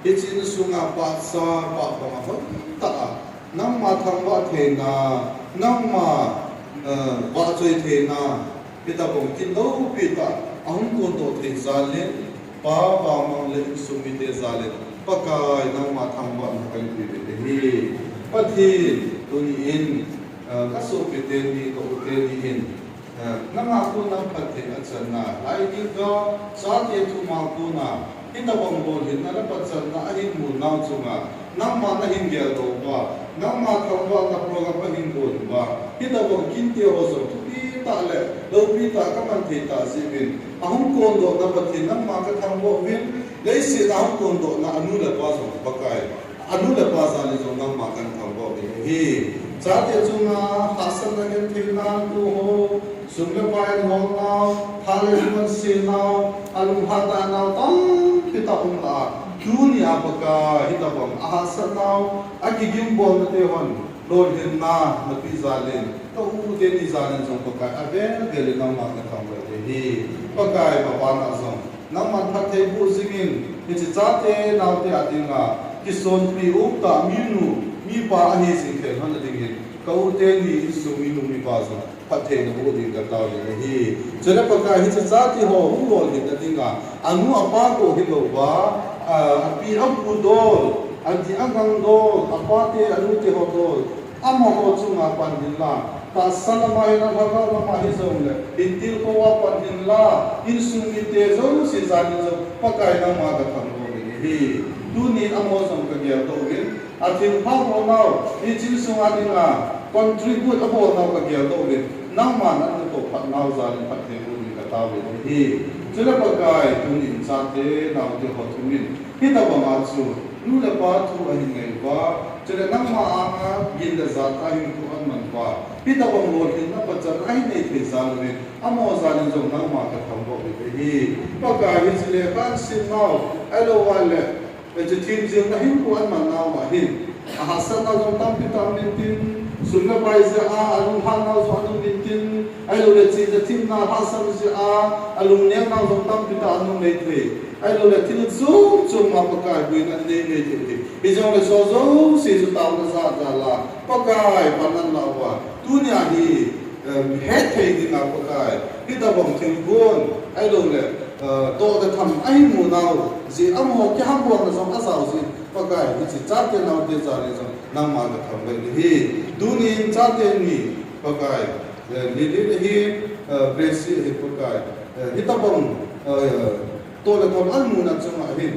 ichin sunga pa sa pa pa ma ta nam ma thang wa the na nam ma wa choi the na pita bong kin do pita ahun kon do the zalen pa pa ma le sumi te zalen pakai nam ma thang wa kan pi be hi pathi tuni in kaso pite ni ko te ni in nama ku nam pathi achana lai di ga sa te tu ma ku na hinda bong bol hin na pa chana ahin mu na chunga nam ma na hin gel do ba nam ma thang wa na program pa hin bol ba hinda bong kin te ho so pi ta le do pi ta ka man the ta si bin ahum kon do na pathi nam ma ka thang bo bin le si na ahum kon do na anu la pa so pakai anu la pa sa le so nam ma kan thang bo bin hi cha te chunga hasan na gen the na tu ho sumle pa ho na phale man si na alum hata na tam kita la dunia paka hitabam ahasan now agi gimbo na te hon lord hin na napi zalen to u te ni zalen jong paka ave gele na ma ka thang ba te hi paka ba pa na song nam man phat the bu singin ni cha te naw te adinga kison pi u ta minu mi pa ani sing the hon dingin ka u te ni su minu mi pa so phat the na bu ding ka taw le hi chera paka hi cha ti ho u lo ni ta dinga anu apa ko hi lo ba api ampu dol anti angang dol apate anu te ho dol amo ho chunga pandilla ta salama ina bhaga ma hi zomle intil ko wa pandilla in sumi te zo si zani zo pakai na ma ga thang ho ni hi tu ni amo som ka gya to gen atin ha ho naw i chin sunga dinga contribute abo naw ka gya to gen nang ma na to phat naw zani phat te ni ka ta we hi chula pakai tu ni sa te naw te ho tu min kita ba chu nu le pa thu a hin ngai ba chele nang ma anga yin da za ta hin ku an man ba kita ba mo hin na pa chan ai nei the za le amo za ni jong nang ma ka thang bo be hi pa ka hi chele ban sin naw alo wa le je tin jing na hin ku an man naw ma hin a hasan na jong tam pi tam nin tin sunna bai ze a alum han naw so anu nin tin alo le chi je tin na hasan ze a alum ne naw jong tam pi ta anu nei the ai lo le tin zo ma pakai buin an nei nei ti bi jong le so zo si zu taw na za za la pakai panan la wa dunia hi het thei di na pakai hi ta bom thing gon ai lo le to da tham ai mu naw ji am ho ki ham bo na som a sao ji pakai hi chi cha te naw te za le so nam ma da tham bai hi dunia cha te ni pakai ni le hi presi hi pakai hi ta bom to le thom an mu na chuma hin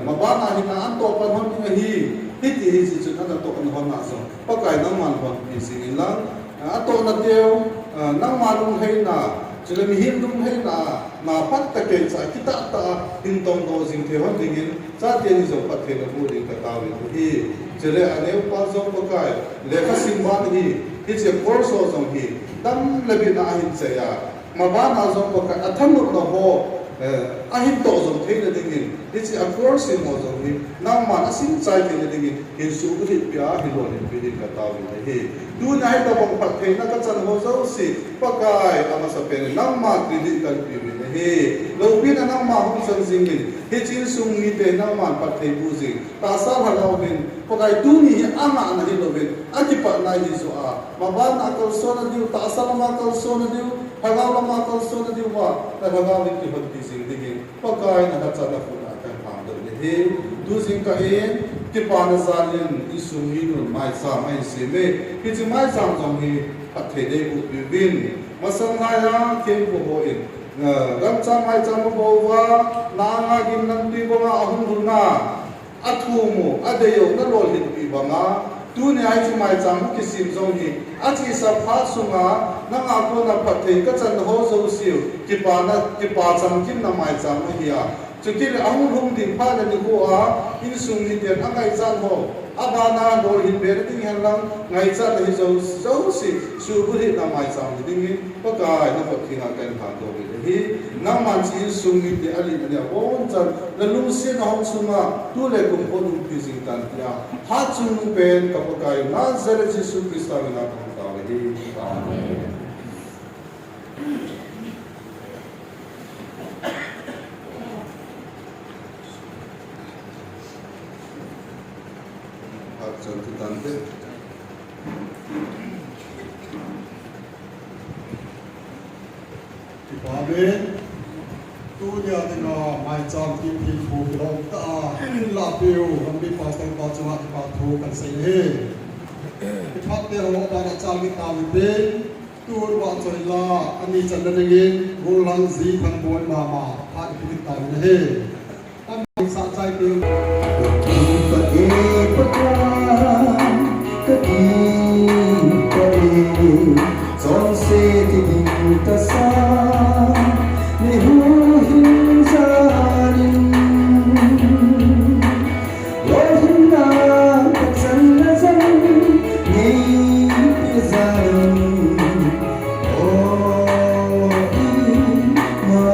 ma ba na hin an to pan hon ni hi ti hi si chu na to an hon na so pakai nang man hon pi sing lang a to na teu nang ma lung hei na chule mi hin lung hei na ma pat ta ke sa kita ta hin tong do sing the hon ding in cha te ni zo pat the na mu ding ka ta wi hi chule ane pa zo pakai le ka sim ba ni hi che course so zo hi dam le bi na hin che ya ma ba na zo pakai atham no ho ahim to zo thei na dingin this a course in mo zo ni nam ma asin chai ke na dingin in su ku hi pya hi lo ni bi din ka ta wi he tu na hi to bong phat thei na ka chan ho zo si pakai ama sa pe nam ma tri din kan pi wi he lo bi na nam ma hu san sing ni he chin sung ni te nam ma phat thei bu ji ta sa ha lo bin pakai tu ni ama na hi lo bin aki pa na hi zo a ma ba na ko so na diu ta sa ma ko so na diu hagaw la ma ko so na diu wa ta hagaw ni ki hot pi sing dingin pakai na ka chan fu na kan ha do ni he du sing ka e ki pa na zalin isu mi nu mai sa mai se me ki chi mai sam jong hi phat thei de bu bi bin ma sang ha ya ken bu ho in ram chang ai chang bo wa na nga gim nan pi bo nga ahun dur na athu mu adeyo na lol hit pi ba nga tu ne ai chu mai chang ki sim zo ni a chi sa pha su nga na nga ko na phathei ka chan ho zo siu ki pa chang kim na mai chang ma hiya chutil ahun hum din pha na ni ko a in sung ni den angai chan ho abana dor hin ber ting han lang ngai chan hi zo si su bu hi na mai chang ni ding pa ka na pa thi na kan pha do bi hi na man chi sung ni de ali na ya bon chan la lum se na hom suma tu le kum po nu pi sing tan ya ha chu nu ben ka pa kai na zara ji su krista na ka ta hi amen Tante
Amen tu nya tena mai cham kim kim phu long ta la piu ham bi pa tang pa chwa pa thu kan sei he ki phat te ho ba na cham mi ta mi be tu wa choi la ani chan na ngin gol lang zi thang boy ma ma phat ki ta ne he am sa chai piu
ki pa e pa ka ki pa e son se ti din ta sa ne hu hin zarin lo hin na ka chan na zan ne pi zarin o i ma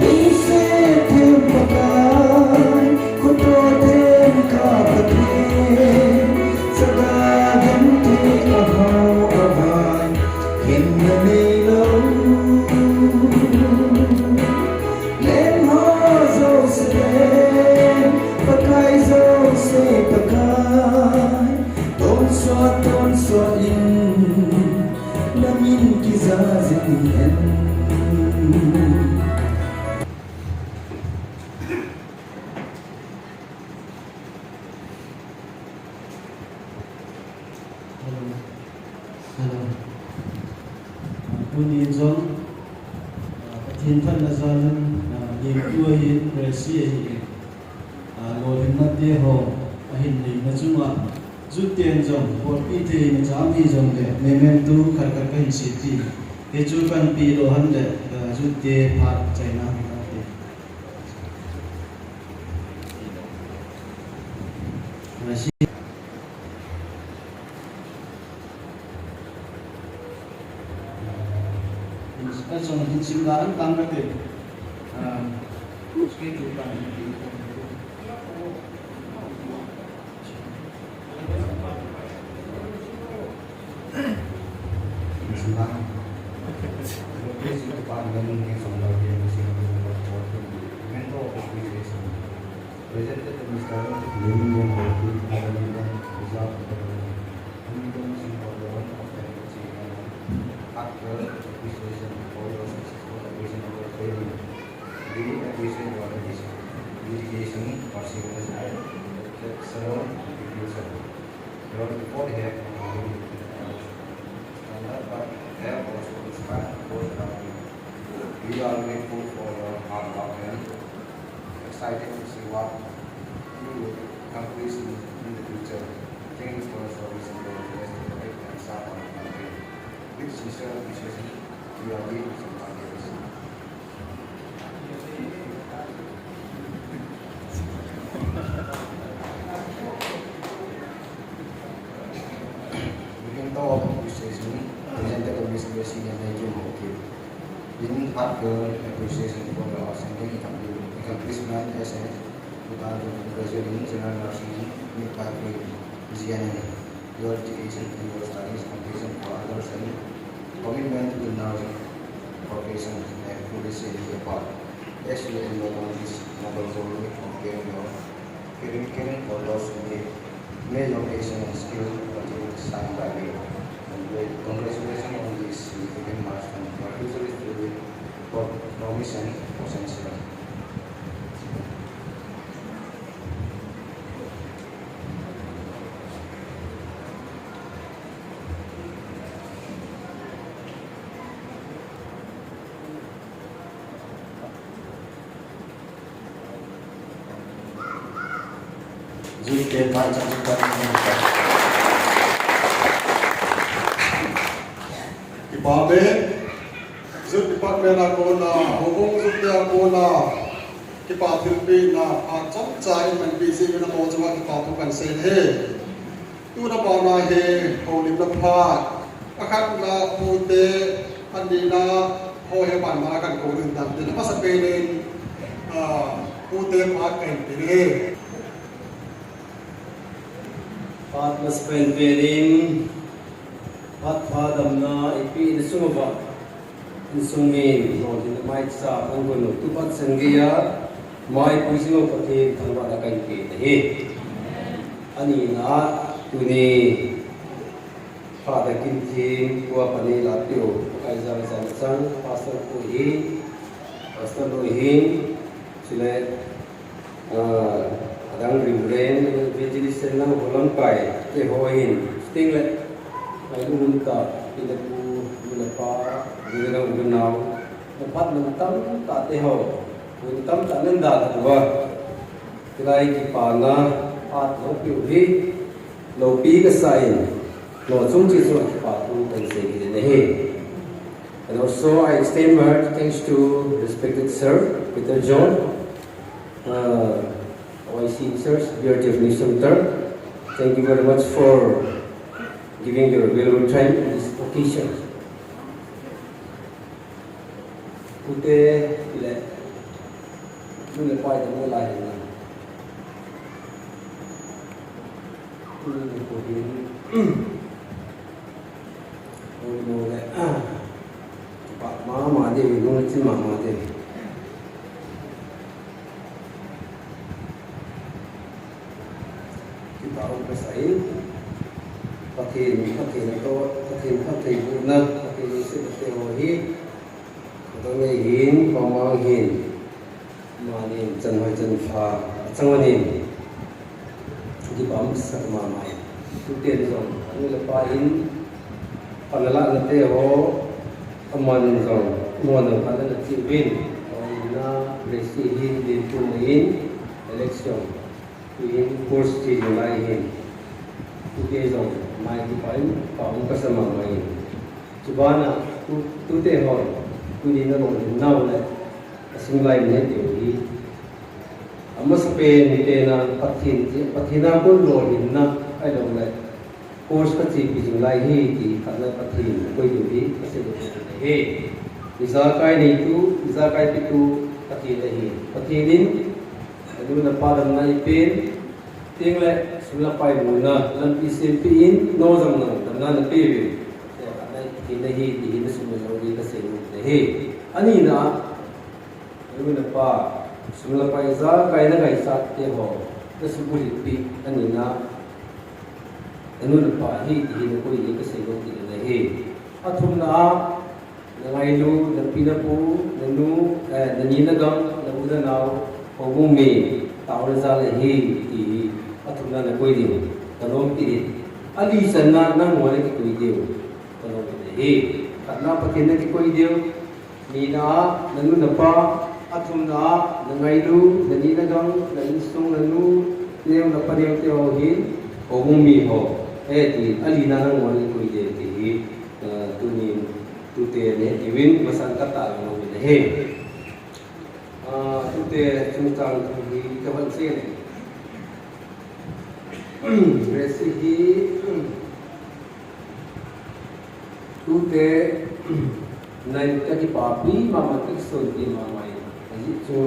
ni se them pa ka ko to them ka pa sa ga them te a ho a vai in the name Len ho zo se pakai zo se pakai ton so in namin kizazin en
Uni zon pathin than na zan lim tua hin resi hi lo hin na te ho a hin ni na chunga zu ten zon por pi the na cham hi zon le memem tu khar khar ka hin si ti he chu kan pi lo han le zu te phat chaina ta te resi Eso no tiene ciudad tan grande. Busqué tu pan.
Bismillah. This is the part when we get some love here, we see the mental appreciation. Presented to Mr. Living and working, having done result of the freedom for the one of the actual appreciation for your successful application of your training. Giving appreciation for dedication, perseverance, and serve diffusion. Your report here but have also inspired those around you. We are grateful for your hard work and excited to see what you will accomplish in the future. Thank you for your service and your best and start on the country. With sincere appreciation, we are giving some contribution. Presented to Ms. Lucy and Nigel Hockey. In heartfelt appreciation for the outstanding accomplishment as a graduate in general nursing in pathway GNN, your education and your studies completion for others and commitment to the nursing profession and fully set your part. As you enroll on this noble journey of caring for those who need, may your patient and skill continue to shine brightly. Congratulations on this significant milestone. Your future is filled with promise and potential.
จุดเด่นมาจากการทำงาน
Ibabe zut department ako na hubong zut dia ako na kipa Philippine na chom chai man busy na mo chwa kipa tu kan sen he tu na ba na he ho lim na pha akhat na pute andina ho he ban ma kan ko rin tam de pa sa pelin pute pha kan de
Pat mas penperin pat padam na ipi na sumaba insumin no din mai sa ang gono tupat sangiya mai puisimo pati thangwa da kan ke he ani na tuni pada kintin kwa pani latio kai za za sang pastor ko hi pastor lo hi sile adang rimren evangelist na bolam kai ke hoin stinglet ai luôn ta đi được luôn pa đi đâu cũng nào một phát mình tâm ta thế hậu mình tâm ta nên đạt được rồi cái này thì pa na phát nó biểu hi lâu pi cái sai nó chung chỉ số pa tu cần sẽ đi đến đây and also I extend my heart thanks to respected sir Peter John OIC Church BRTF Center. Thank you very much for giving your valuable time in this occasion. Pute ile mule pai da mula na. Mule ko din. Mule pa mama de no chi mama de. Kita udah sai Pakin to pakin na pakin se te ho hi to ne hin pamang hin mani chan mai chan pha changani di bam sa ma mai tu te zong ni la pa in panala na te ho aman zong mo na pa na chi bin na resi hin din tu in election in course chi lai hin tu te zong mai di pain kaum kasama mai chubana tu te hoi tu ni na long nau le asing lai ne te hi amas pe ni te na pathina ko lo hin na ai long le course ka chi bi jing lai hi ti kana pathin ko yu hi ase do he isa kai ni tu isa kai ti tu pathi le hi pathinin adu na padam na pen ting le sula pai muna lam PCP in no jam na tamna na pe we se anai ki nahi di na sula jodi ka se ne he ani na ru na pa sula pai za kai na kai sat te ho ta su pu pi ani na anu na pa hi di na ko ni ka se jodi ne he athum na ngai lu na pi na pu na nu na ni na gam na u da naw ho bu me taw za le he ti athumna na koi di tanom ti ali sanna na ngone ki koi deu tanom ti he katna pathina ki koi deu ni na nanu na pa athumna na ngai lu na ni na gam na insung na nu neu na pa deu te ho hi ho mi ho ti ali na ngone ki koi deu ti hi tu ni tu te ne divin masan kata no ne he tu te chungtang ki kawan se ne resihi tu te nai ka ki papi mama ki so di mama ai chu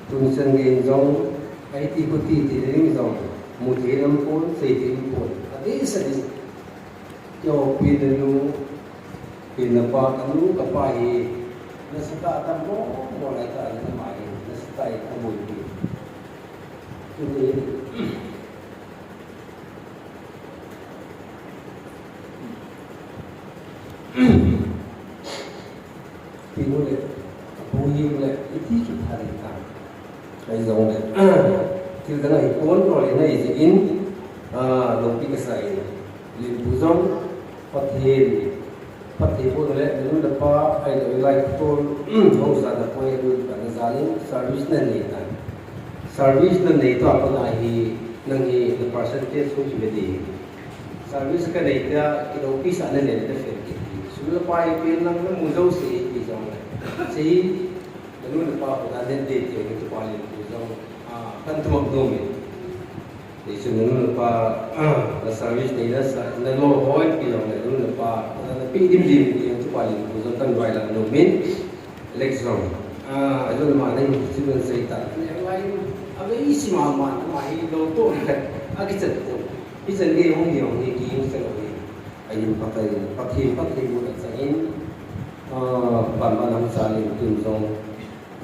tu sang ge jong ai ti ko ti ring jong mu the ram ko se ti ko ade sa di yo pi de nu pi na pa ka nu ka pa hi na sa ta ta mo lai ta na mai na sa tai ta mo ni tu te Pinule, puhimule, iti kita rita. Ay zong le. Kita na ipon ro le na izin lopi kasai. Limpuzong pathe po le nu da pa ai da like to ho sa da po e du da zalin service na ni ta. service นั้นในตัวปนายนั่งที่ percentage สูงสุดดี service ก็ได้ที่เรา office อันนั้นเนี่ยได้เฟรนด์สุดท้ายเป็นนั่งนั่งมุ้งเจ้าสีที่จังเลยสีนั่นนู่นป้าคนนั้นเด่นที่อยู่ที่ป้าเลยที่จังกันทั้งหมดนู่นที่สุดนั่นนู่นป้าservice นี่นะนั่นโลโก้ที่จังเลยนู่นป้านั่นปีดิมที่ที่ป้าเลยที่จังกันไว้แล้วนู่นมินเล็กซ์itu mana yang sudah saya tahu. Yang lain, apa isi mana ini loto ni kan, agak cepat. Bisa dia orang ni kirim sekali. Ayu pakai buat sahaja. Pan saling tunjung.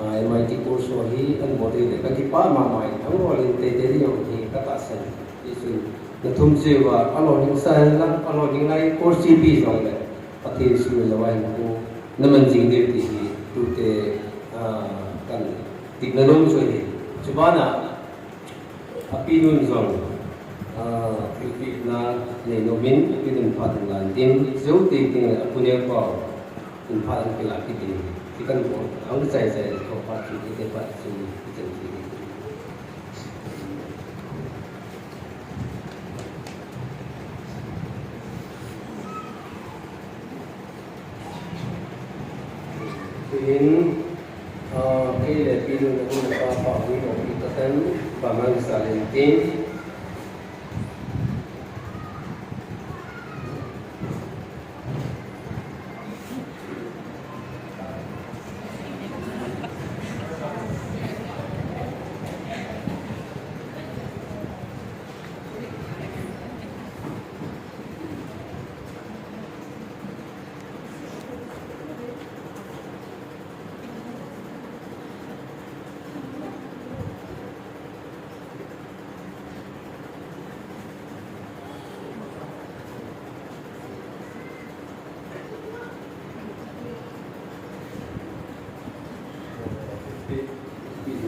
MIT course lagi, kan boleh deh. Kan kita mamai, kamu boleh teri yang ni kata sen. Isu, nanti sewa, kalau ni saya lang, kalau ni lain course CP sahaja. Pakai semua lawan aku, namun jingdir di tu kan tiknologi soalnya coba na api nun zong pilih na nenomin pilih empat lantin jauh tinggi punya kau empat pilih pilih kita pun angkat saya kau pakai kita pakai sini kita sini Kaya pinun ako napapawin o itatan pamang salintin.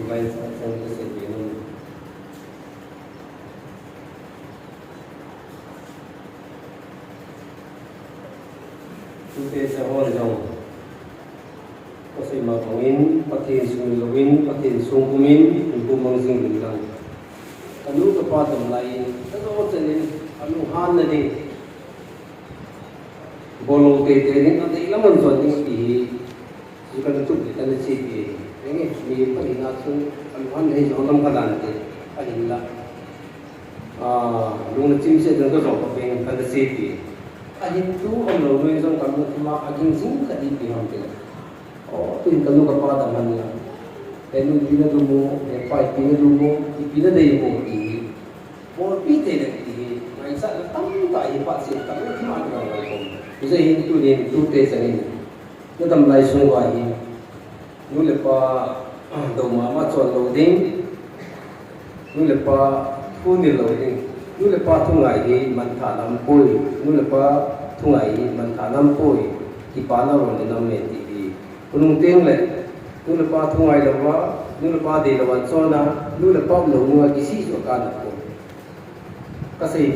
Lain macam itu saja. Kita sahur jauh. Pasal makangin, pakai sungguhin, pakai sungguhin, ibu mangsing bilang. Kalau kepada lain, kalau macam anu han ni, bolong tete ni, ada ilaman soalnya di, bukan tu kita ni sih. Ini mi perinasun aluhan ni orang kalan ni, ahinla. Lung cimse dengan orang kapeng kada sepi. Ahin tu orang lung yang kamu cuma aging sing kadi piham tu. Oh, tu kamu kepada mana? Enu bina dulu, pai bina dulu, bina daya mo ini. Mau pite lagi, maisa datang tak ipat sih, kamu cuma ada orang. Bisa hin tu ni tu tes ni. Nadam lai sungguh ini. Nu lepa do mama chon loading nu lepa phun loading nu lepa thungai hi man tha lam poi nu lepa thungai hi man tha lam poi ki pana ro le nam me ti kunung teng le nu lepa thungai lawa nu lepa de lawan chona nu lepa lo nu ki si so ka na ko kasai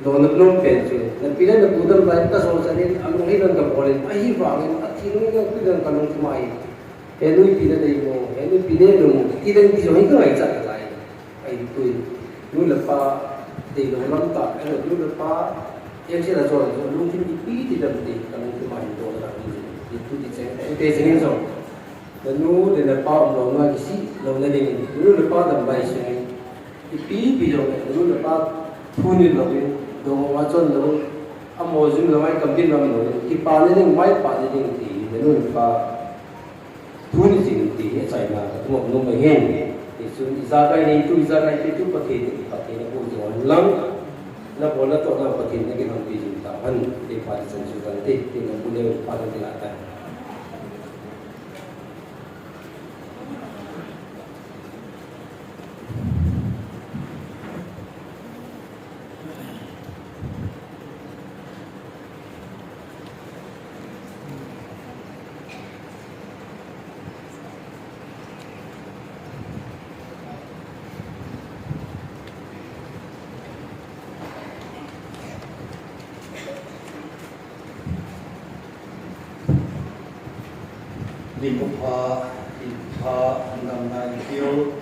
do na blom pen chu na pila na budam bai ka so sa ni anu hi dan ka bole ai wa ngen a thi nu ka pi dan ka long thumai Enu pila dari mo, enu pila dong. Tidak bisa itu ngai cak lain. Ai tu, nu lepas dari dalam tak, nu lepas yang saya jual, mungkin di tidak beri kalau cuma itu orang itu di sini. Itu sini so. Dan nu lepas orang lagi si, orang lain. Nu lepas dalam sini. Di bila nu lepas punya lagi, dong macam dong. Amozun lagi kambing lagi. Di panen yang baik panen yang ti, nu lepas Puni sini saya nak tengok nombor hen. Isu zakai ni itu pakai ni pun jangan lang. Nak bola tu nak pakai ni kita nanti jutaan di pada sensukan tinggal boleh pada dilatan.
Di Bupa, di Bupa, Andam Nai Kyo,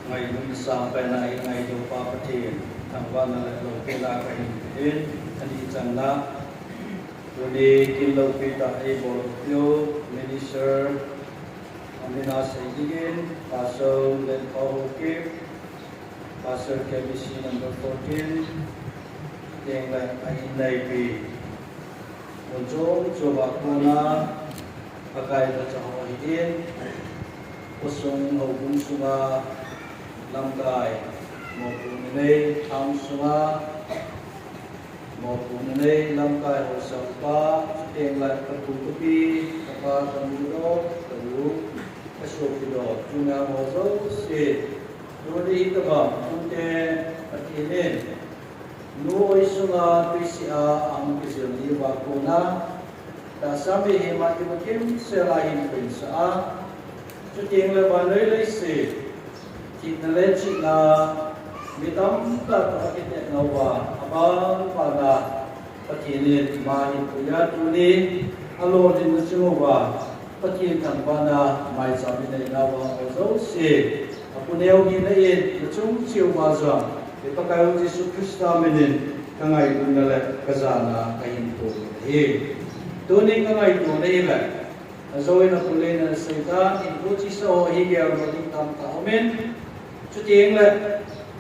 ngày mình sang bên này ngày đầu ba phát triển thằng văn là đầu tiên là cái hình anh đi chẳng là rồi đi kim lâu kia tại bộ tiêu minister Amina Sayyidin Pastor Len Pauke Pastor KBC number 14 yang lại anh này vì một chỗ cho bà Kuna pakai baca hawaiin usung hukum sunga langkai maupun ini tham sunga maupun ini langkai hosapa yang lain ketutupi apa kemudian perlu kesukido junga mozo si dua itu bang untuk perkinin nuoi sunga PCA ang kisirni wakuna ta sampai hemat makin selain pensa cuting lebanoi leisi kita lecina mitam ta kita nawa abang pada pakini mahi puya tuni alo din semua pakin tanpana mai sampai nawa ozo si apuneo ginain cung ciu mazam ipakayo Yesus Kristus menin kangai kunale kazana kahinto he Tuning kangai to nila. Azoy na pulay na salita in kuchi sa o higya roding tam taumen. Chuting la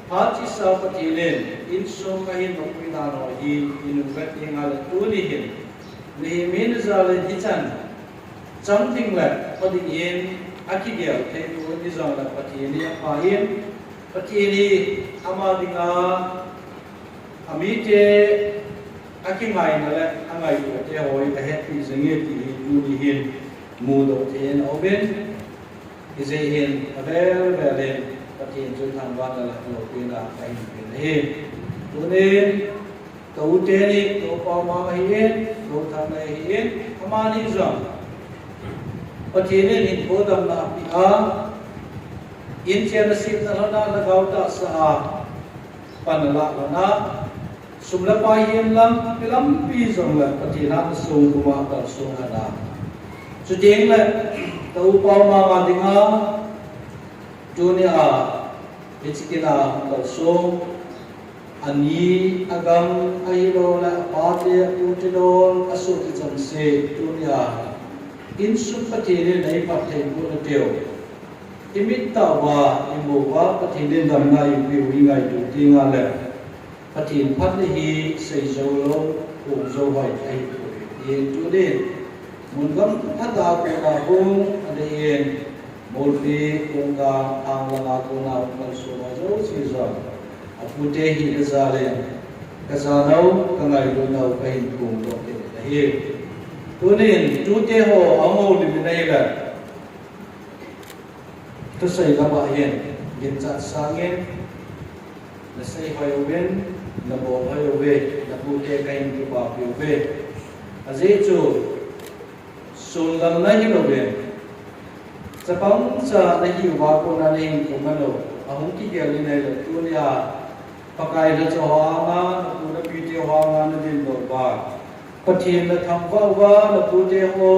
hati sa patilin in sumahin magpinano hi inugat yung ala tunihin. Nihimin zalin hitan. Something la padingin akigya tayo ni zala patili apahin. Patili amadinga amite akingai nala angai ko te hoi ta happy zinge ti ni hin mudo ten oben izehin avel velen patin ju thang wa la lo pina kai pin he tunen to teni to pa ma hin to thang na hin amani zam patinen in bodam na pi a in chen sip na la gau ta sa panala na sumla pahin lam pilam pi zong la patina sung kuma ta sung ana chuting la tau pa ma ma dinga dunia ichikina ta sung ani agam ailo la pate utidol asu ti jamse dunia in sum patine nei pathe bu na teo imitta wa imu wa patine dam na yu wi ngai tu tinga la patin patne hi sei zolo u zo vai ai yen tu de mungam thada ko na hung ade yen molpi kunga angla ko na ko so zo si zo apute hi zale kazanau kangai do na kai kung do te hi tunin tu te ho amo li nei la to sei la ba yen yen cha sangen la sei hoyo ben na bo hoyo be na pu te kain ki pa pi be aze chu sullam na hi lo be sapang sa na hi wa ko na ning ko mano ahung ki ge li nei la tu nia pakai la cho ha ma na pu na pi te ha ma na din do ba pathin la tham wa wa na pu te ho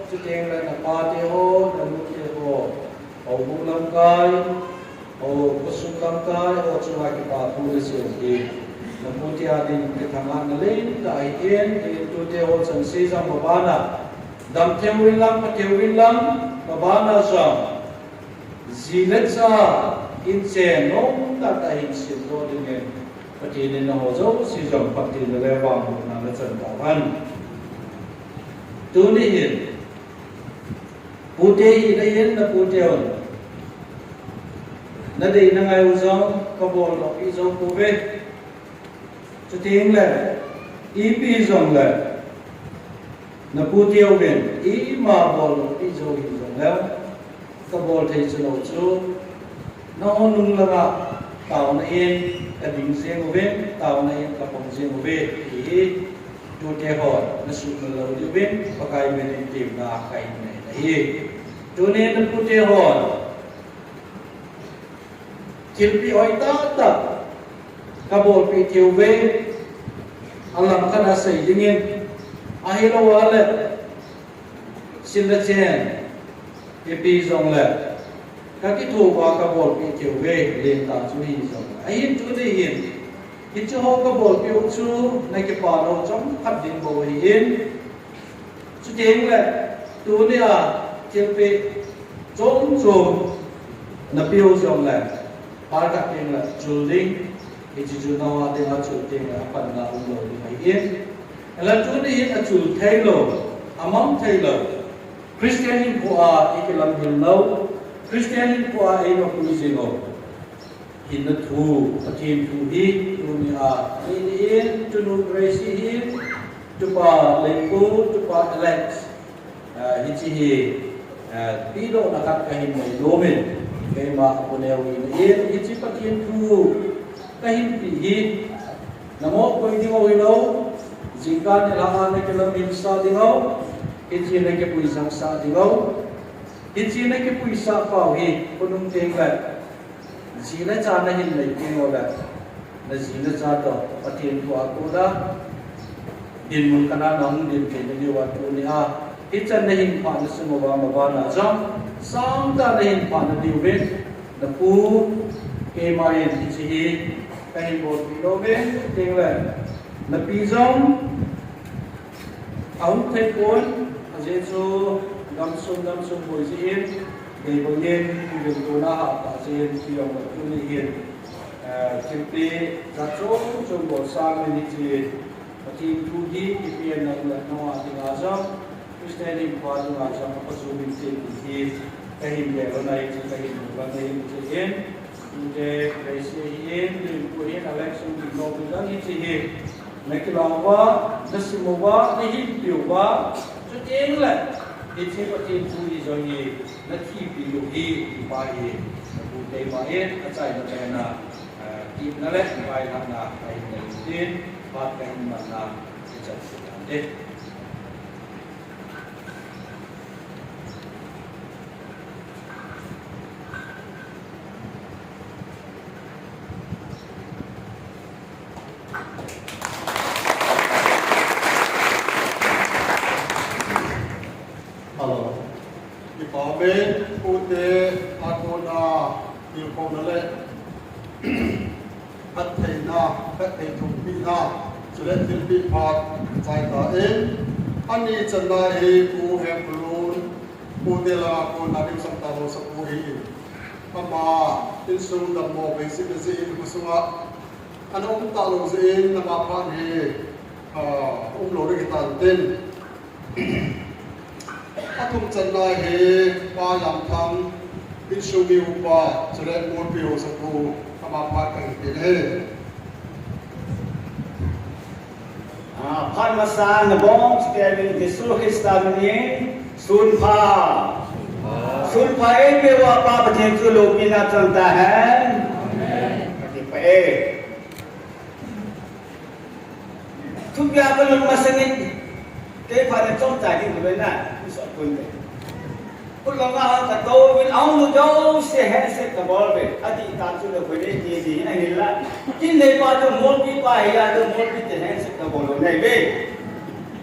chu teng la na pa te ho na lu te ho au bu lam kai o kusum lam kai o chuwa ki pa pu le se ki na pu ti a din ke thama na le ta ai en ke tu te ho chan se jam ba na dam the win lam pa te win lam ba na sa zilet sa in che no ta ta in se do de ne pa ti ne na ho zo si jam pa ti le wa na la chan ta ban tu ni hin pu te hi le yen na pu te on na dei na ngai uzong ka bol lo pi zo pu be chu ting le i pi zong le na pu tiao ben i ma bol lo pi zo hi zong le ka bol thei chu lo chu na on lung la ga tao na in ka ding se ngo ben tao na in ka pong se ngo be i tu te ho na su na lo di ben pa kai ben tim na kai ne hi tu ne na pu te ho kilpi oi ta ta kabol pi tiu ve alam kana sei dingin ahilo wale sila chen pi zong le ka ki thu wa ka bol ki keu ve le ta chu hi so ai hin chu ni hin ki chu ho ka bol ki chu nai ki pa no chom khat din bo hi in chu ding le tu ni a keu pe chom chom na piu jong le pa ka ting le chu ding ki chu na wa de la chu ting le pan na u lo ni mai in la chu ni hin a chu thai lo among thai lo Christian in ko a ikilam hin lo Christian in ko a ai ma pu ji lo in the thu patin thu hi tu ni a in tu nu grace hi tu pa le ku tu pa alex hi chi hi pi do na kat ka hin mai lo men ke ma ko ne wi in hi chi patin thu ka hin pi hi namo ko di mo wi lo jingka ni la ne ke lo min sa di lo Ichi na ke puisang sa digaw. Ichi na ke puisa pao hi punong tingkat. Zina cha na hin lai tingo la. Na zina cha to patin ko ako da. Din mun kana nang din ke ni wa tu ni a. Icha na hin pa na sumawa mawa na jam. Sang ta na hin pa na diwen. Na pu ke ma yin ichi hi kahin bo pilo ben tingla. Na pi jong Aung thai pon Jesu gam sum boy in de bo yen de do na ha ta jen ki yong ba tu ni hin kimpe za chom bo sa ni ji ati tu di ki pi na la no a ti ga jam Christian in pa ju ga jam pa su min se ki kahin be ro nai ji kahin ba nai ji in de raise in de ko in election di no bi da ni ji Nakilawa, nasimawa, nahipiwa, so tingla. Iti pati puli zongi, natipi yuhi, ipahi, nabutay main, atay na tayo na tip na let, ipahi lang na kahit na yutin, pat kahit man na itchat sila.
Amen. Ute ako na yung ko na le. At thầy na, at thầy thùng bị na, cho nên thiên bị phạt giải ta in. Anh đi chân na hi ku hem luôn, ute la ako na yung sang tao sa ku hi. Ama tin sung dam mo kay si in kusunga. Ano talo in na mapan hi lo rin kita din. Atum chân na hi pa yam thang in su mi upa cho nên muốn biểu sa ku ama pa kai tin he.
Pan masan na bong sekali Yesus Kristus ni sun pa e wa pa patin tu lo pina chanta hai. Amen. Pati pa e. Tu bia ko lo masangit ke pa na chom tai ni ko na. Put long out the door will only go se hai se ka bol be adi ta chu le ko ni di na ni la kin le pa to mol pi pa ya to mol pi te hai se ka bol nei be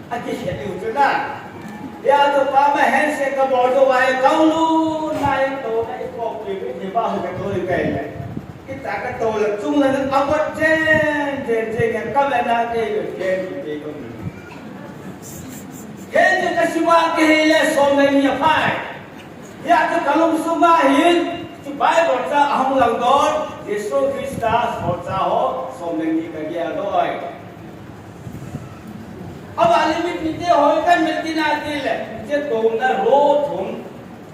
adi se ni chu na ya to pa ma hai se ka bol to wa ka lu nai to nai ko pi be ni ba ho ka to le kai le kita ka to le chung le ka ba jen ka la na ke le ke ko Kaya kasiwa kehile somai ni apai. Ya tu kalau sunga hin, tu Bible ta aham langdor, Yesus Kristus horta ho somai ni kerja doi. Ab alimit ni te hoi kan mertina tile, je tom na ro thum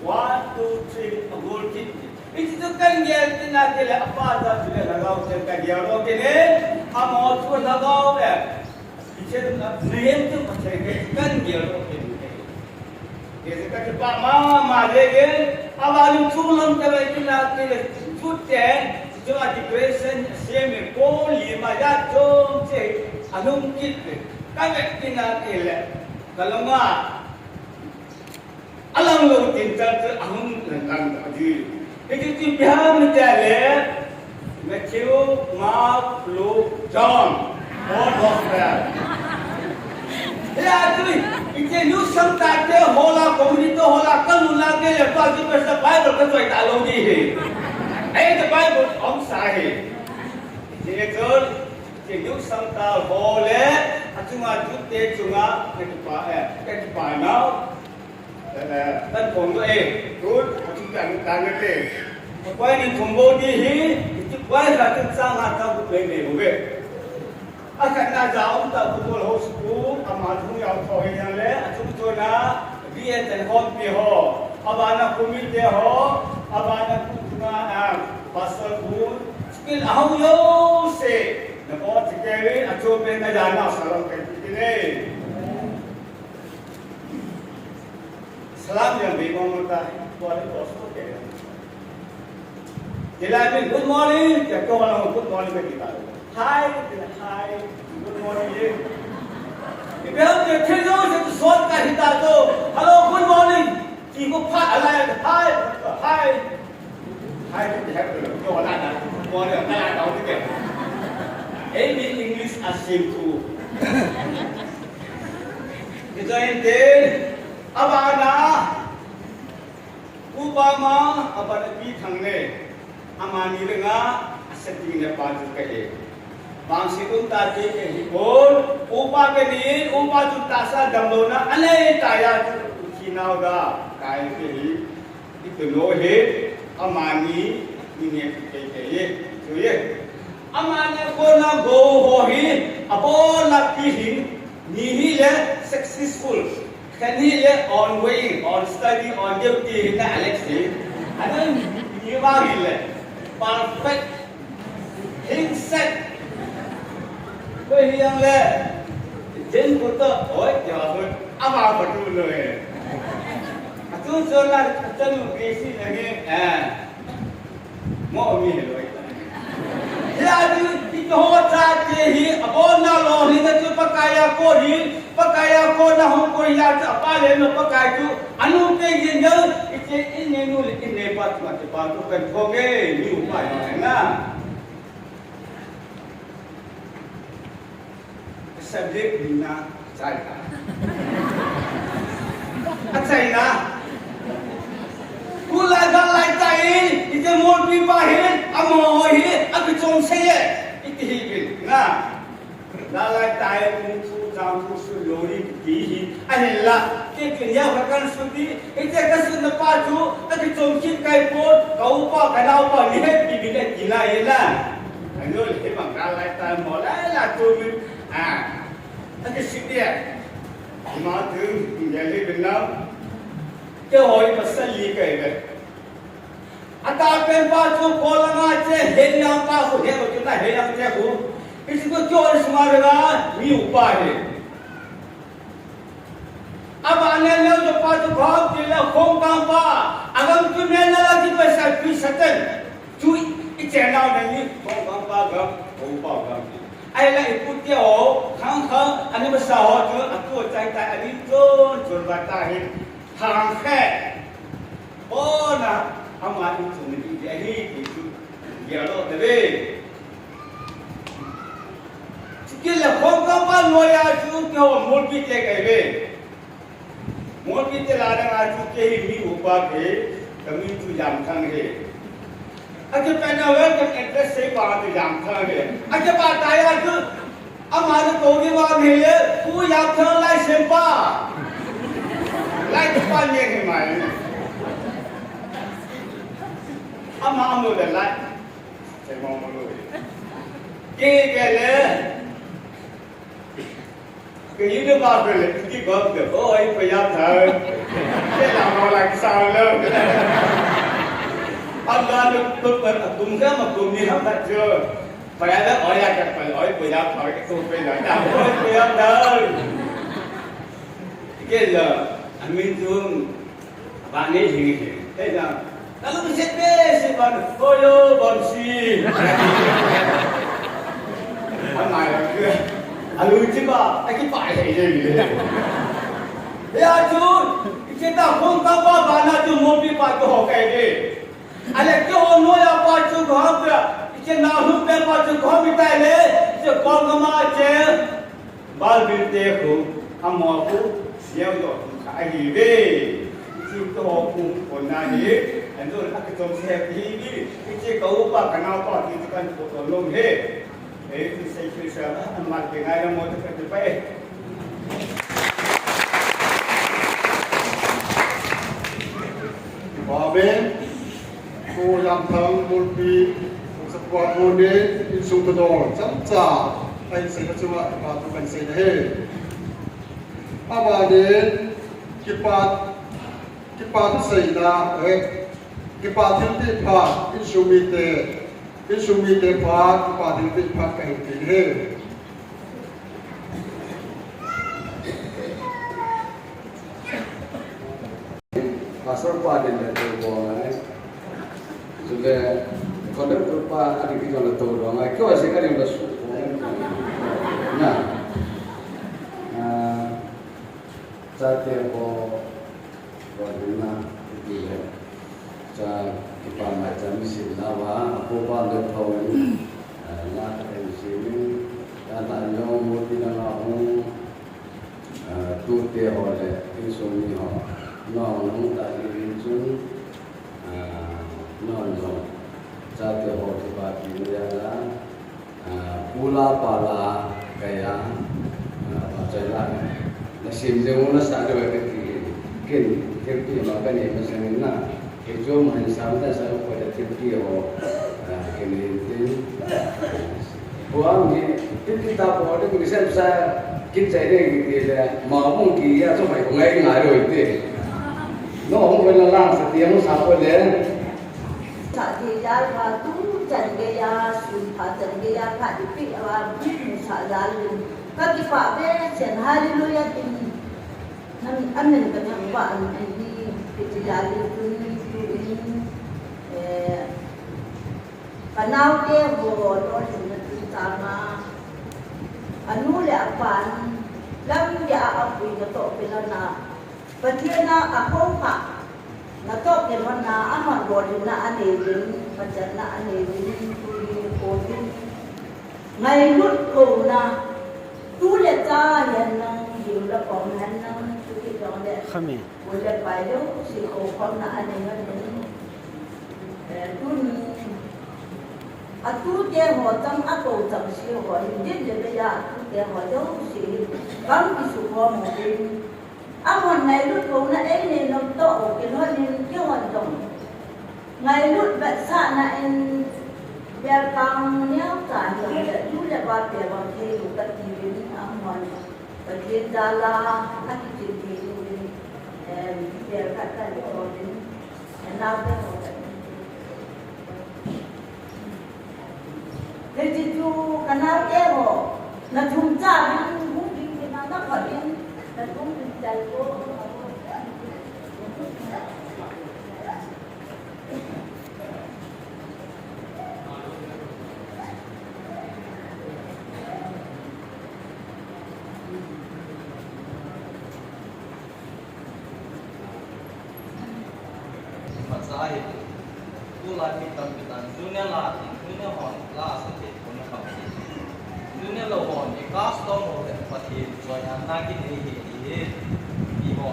1 2 3 agol kit. Itu kan gel tina tile apa ta tile lagau te kerja ro kene, amo tu lagau le. Nihim tu macam kan dia orang ini. Jadi kalau pak mama lagi, awalnya cuman kalau itu nanti cuci, cuma depression, semi pol, 5 jam, anu kita, kalau itu nanti le, kalau nggak, alam lu tinggal tu anu lengkap aja. Jadi tu biar menjadi, Matthew, Mark, Luke, John, all of them. Ya tu ite nu samta te hola community hola kalula ke le pa tu sa Bible ka toi ta lo ni he ai the Bible om sa he je kol je nu samta hole achunga tu te chunga ke pa na tan phong to e tu achung tan le quay ni thombo di hi itu quay ra tu sang ha ta bu le bu ve akan na jaum ta bu ho sku ama thu yaw thoi ya le achung to na vie ten hom pi ho abana kumite ho abana kuma pasal bu skill au yo se na bo tikere acho pe na jana salam ke ni salam yang be mo ta bo le bo so ke Jelasin good morning, ya kau orang good morning kita. Hi, good morning. Ibu tu terus itu suat kah kita tu. Hello, good morning. Ibu pat alai, hi. Hi, kita kau orang nak good morning, nak tahu tak? Ini English asyik tu. Kita ini abana, Obama, abana pitang ni. Amani renga aseti ne paju ke bangsi kun ta ke hibon upa ke ni upa tu tasa damlona ane taya tu kinau da kai ke hi itu no he amani ni ne ke ye so ye amani ko na go ho hi abona pi hin ni hi le successful kan hi le ongoing on study on duty na Alexi anan ni ba hi le perfect set bởi yang le trên của tôi ôi giờ hơn ama betul loh tu solar chân kisi lagi mau mi loh ya itu hoja hi abona lo ni tu pakaya ko na hum ko ya apa le no pakai tu anu ke yen ini nulis ini pat tu kan konge ni upai na subjek bina China China kula galai tai itu mol pi bahin amoh hi aku chong se itu hi na galai tai mu jam tu sulori di hi anilla ke kinya bakan sudi itu kasun na paju aku chong kin kai pot kau pa kanau pa ni he bi ne kila yela anu le bang galai tai molai la tu Aku sidia, matu jadi benar. Kehoi pasal likai be. Ata pempa tu kolang aje henya pa ko he ko kita henya ko ko. Isiko kyo semua bega ni upah he. Aba ane le jo pa tu khom dile khom kam pa. Agam tu ne na lagi pasal pi satan. Tu icenau ni khom kam pa gam upah gam. Ai la ikut dia khang ani besar tu aku cai tai ani jun batahin hang khe bona amat itu ni dia ni itu dia lo tebe sikila khom ka pa loya tu kyo mol pi te kai be mol pi te la ra tu ke hi mi upa ke kami tu jam thang he Aja penawer ke address se pa tu jam thang he aja pa taya tu amar ko ni wa mele ku ya thang lai sempa lai pa ni ke mai ama amu de lai se mo mo lo ke le ke yu de ba le ki ba de oi pa ya thang ke la mo lai sao lo Allah tu tumka makum ni ham tak je. Pada ada orang yang pada orang punya orang itu punya dah orang punya dah. Kita amin tu bani sini. Kita kalau bersepe sepan koyo bonsi. Amai aku. Alu ciba, aku pakai je ni. Ya tu, kita pun tak apa bana tu mobil pakai hokai ni. Ale ke ono ya pa chu gham pe che na hu pe pa chu gham bitai le che kong ma che bal bin te khu amoku yau do ka hi be chi to ku kon na ni ando ak to se hi ni chi ka upa kana pa ti kan ko to lom he e ti sai chi sa an ma ke ngai mo te te pe
Amen. Ko yang thang mulpi sekuat mode insung kedor camca ai sai ka cuma pa tu kan sai he abaden kipat sai na kipat ti pa insung mite pa kipat ti pa kai ti he
pasal pa din na to bo ngai sudah kalau berupa ada kita nak tahu doang kau asyik kan yang bersu nah saat yang bagaimana dia saat kita macam sini nawa apa pada tahu nak sini dan ada mungkin nak tu dia oleh insomnia non tak dirinjun non Satu hobi bagi adalah pula pala kaya jalan. Nasib dia mula satu kin kerja makan yang macam ni. Kerja macam sama saya pada kerja kini itu. Buang ni kita boleh misal saya kita ini mahu kia tu mai pengai ngaruh itu. No, orang lalang setiap siapa dia.
Sajidal batu janggeya sulha janggeya kadipi awabin sajalun kaki pabe sen haleluya tin nam amen kadang wa ini kejali ini kanau ke bo to sama anu le apan lam ya apu to pelana patiana apoka nato ke mana aman bodin na anewin macam na anewin tuli kodin ngai lut ko na tu le ta yan nang yula kom han nang tuli dong de khame boleh payo si ko kom na anewin tu ni atu dia ho tam ako tam si ho din le ya atu dia ho do si bang isu ko mo din Amon ngày lúc cũng là ấy nên nó tổ cái nó nên cái hoạt động ngày lúc bạn xa là em bèo tăng nhớ cả nhiều là chú là ba bèo bằng thế của các chị viên amon và thiên gia la các chị chị luôn bèo các cái đồ đến nào cái đồ cái chị chú cái nào cái hồ là chúng ta cũng cũng cái nào nó phải đến là cũng Hãy subscribe cho kênh Ghiền Mì Gõ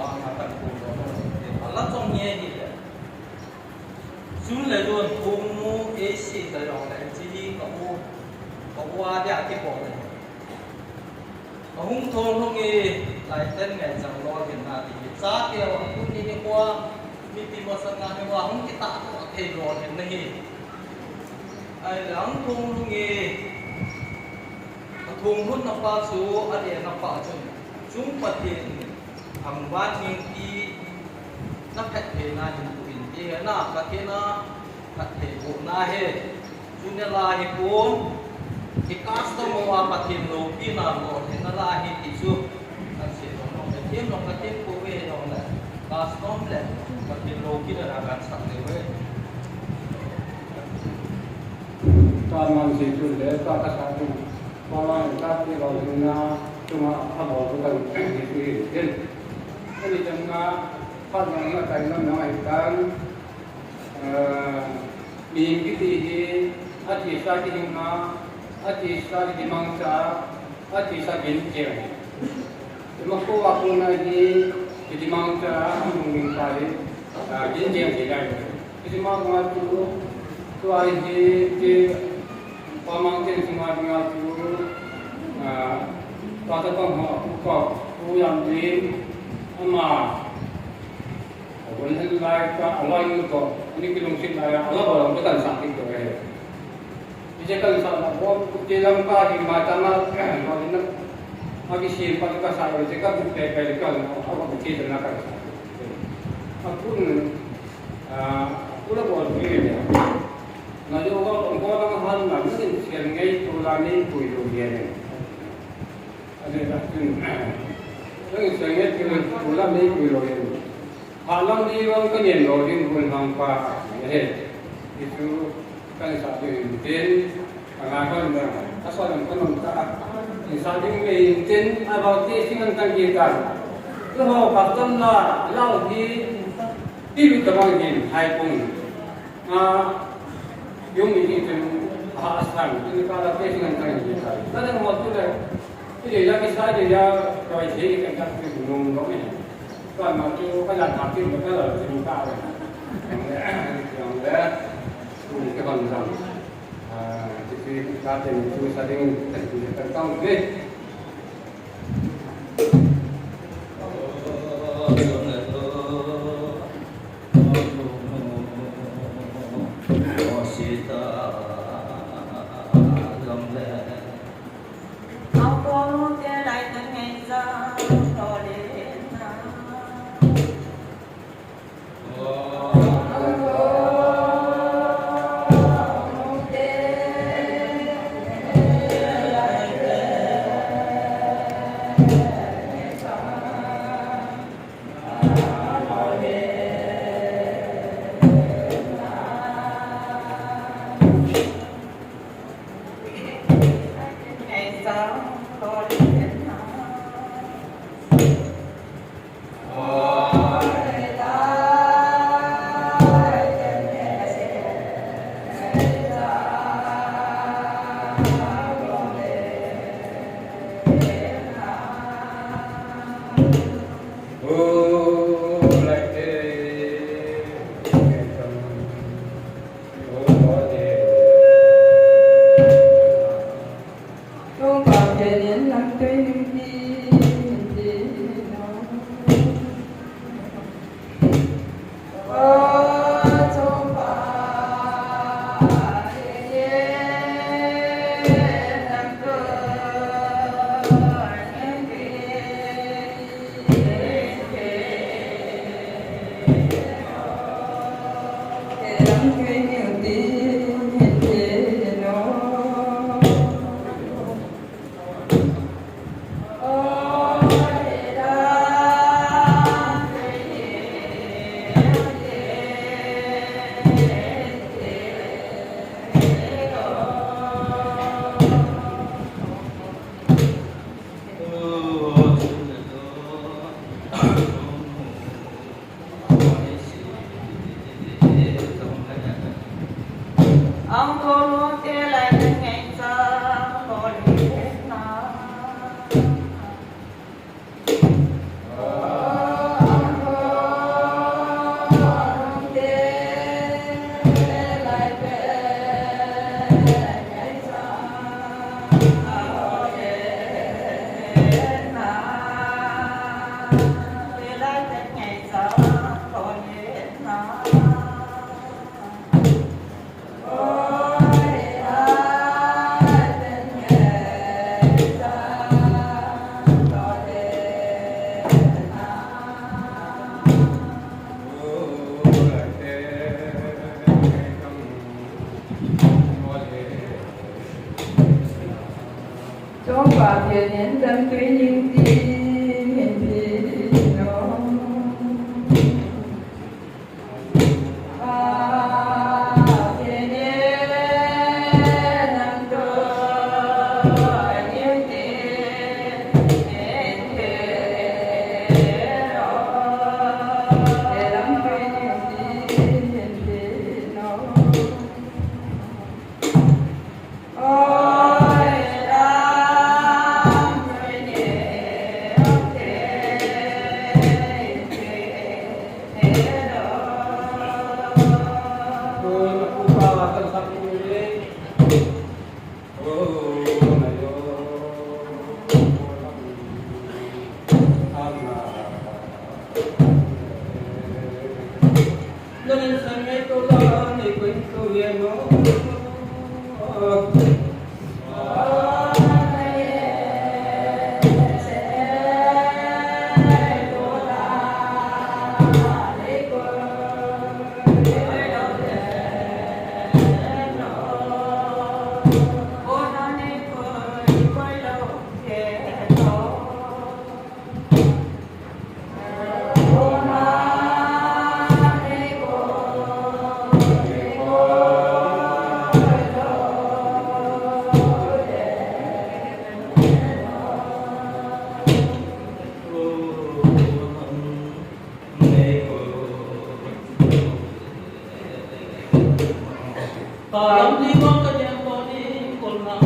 Taman situ le tak satu. Malah tak kalau cuma apa bukan itu. Jadi jangan pada nak tanya ikan mimpi ini ati sari hingga ati sari mangsa ati sari jenis
Mako aku lagi jadi mangsa mungkin kali jenjang tidak. Jadi mangsa tu aje je pamangkin semua dengan tu pada pangkau yang di ama Bukan lain Allah itu ini belum sih Allah orang bukan sakit tu Bisa kan salah dalam pagi macam kalau ini Agi siapa juga saya jika bukan kalau apa bercerita nak aku dah buat begini ya. Nah juga orang hal mana ni siangai tulani kuilu dia ni. Ada tak? Orang siangai tulani kuilu dia. Halang ni orang kenyan orang pun hampa. Itu kan satu intin pengakuan asal orang Saling maintain about this in Tangitan. You know, Patana, allow the Tilu Tamangin, High Pong. You meet in Hassan, in the car of facing and Tangitan. Nothing more to that. It is like a side, they are quite big and got to room domain. So I'm not sure what I'm talking about in the car. And there, we come down. Jadi kita itu sering terkau ni.
Oh
Kalam di maka yang tadi kolna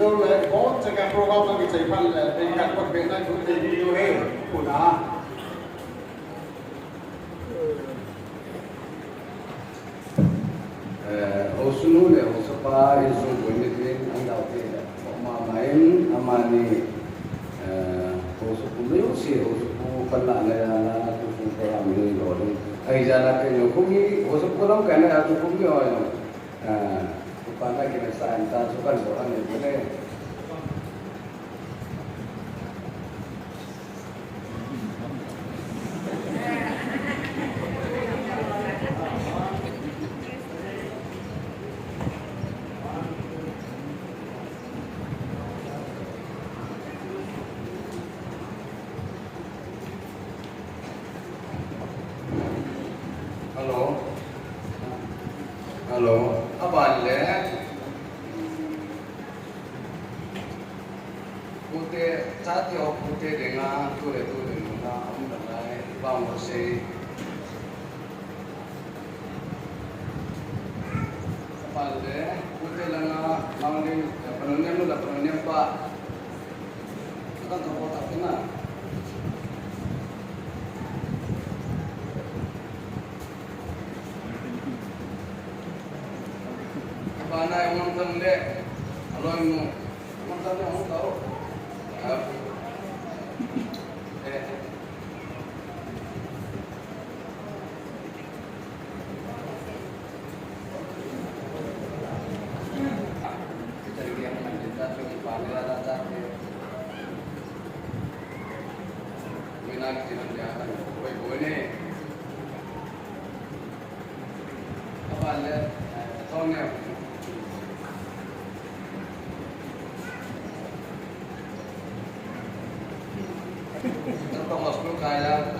rồi lại có cho các program trong cái chế phân là bên cạnh các việc đang chuẩn bị video hay của nó
Osunu le osapa isu bunyitin andau tida ma main amani osupu si osupu pala na tu program ni lo ai jana ke no kumi osupu lam kana atu kumi o upana ke santa sukan orang ni boleh โหลอะบานแลกูเตชาติโอกูเตเดงาตุเรตุเดงาอันนั้นไลบางโซPale, putih lana, mangling, penuhnya pak, kan kapal tak kena. Mana yang nonton dek, kalau yang nonton yang mau tahu,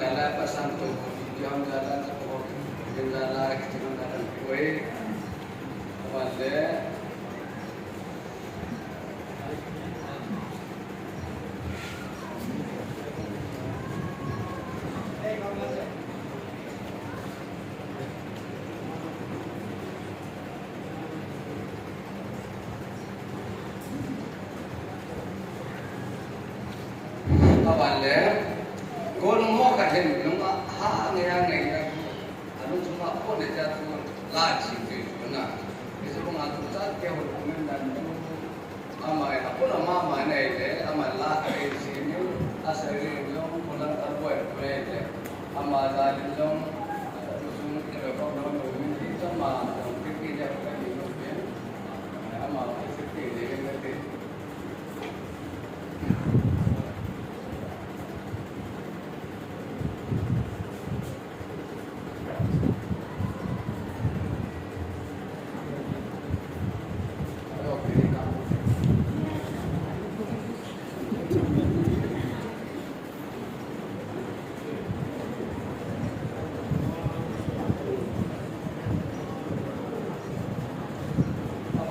kala pasan tu jam jalan sepuluh jalan kecil jalan kue wale wale Gol mo kahen nung ha ngaya anu cuma pun dia tu lagi tu na itu pun aku tak dia hukuman dan amai apa nama mana itu amal lah sini asal ini long pulang terbuat boleh amal dah long musuh kita kau nak mungkin sama fikir dia bukan itu amal fikir dia nanti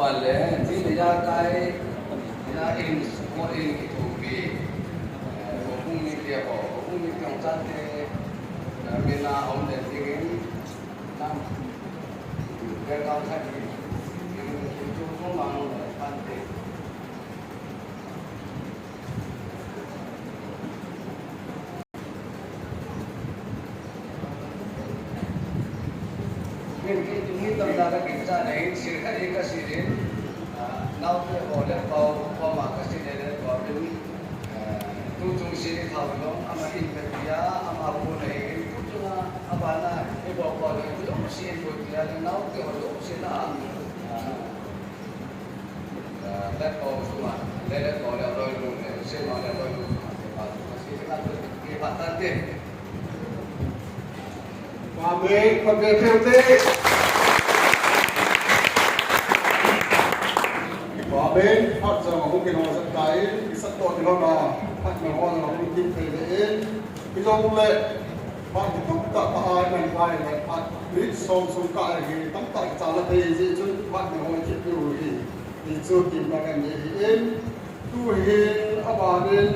Pale, ti dia kai dia in semua in itu bi, hukum ni dia apa, hukum ni yang cantik, mina om dan tinggi, nam, berkau tadi, itu semua cantik. Ini tentang kita ni sirkat eka sirin, now the order kau makan sirin kau ni, tujuh sirin kau dong, ama India, ama apa ni, tujuh apa na, ibu kau ni tujuh sirin kau dia, now the order sirin let kau semua, let kau dah roy dulu, sirin dah roy dulu, sirin kan kita tadi.
Amin, congratulations. Amin, hak sama mungkin orang sekai, kisah tu di mana, hak orang mungkin terjadi. Kita mulai, hak kita tak tahan dan baik, hak beri suka lagi, tak jalan terjadi, jadi hak orang kita lagi, itu kita kan jadi, tuhin abarin.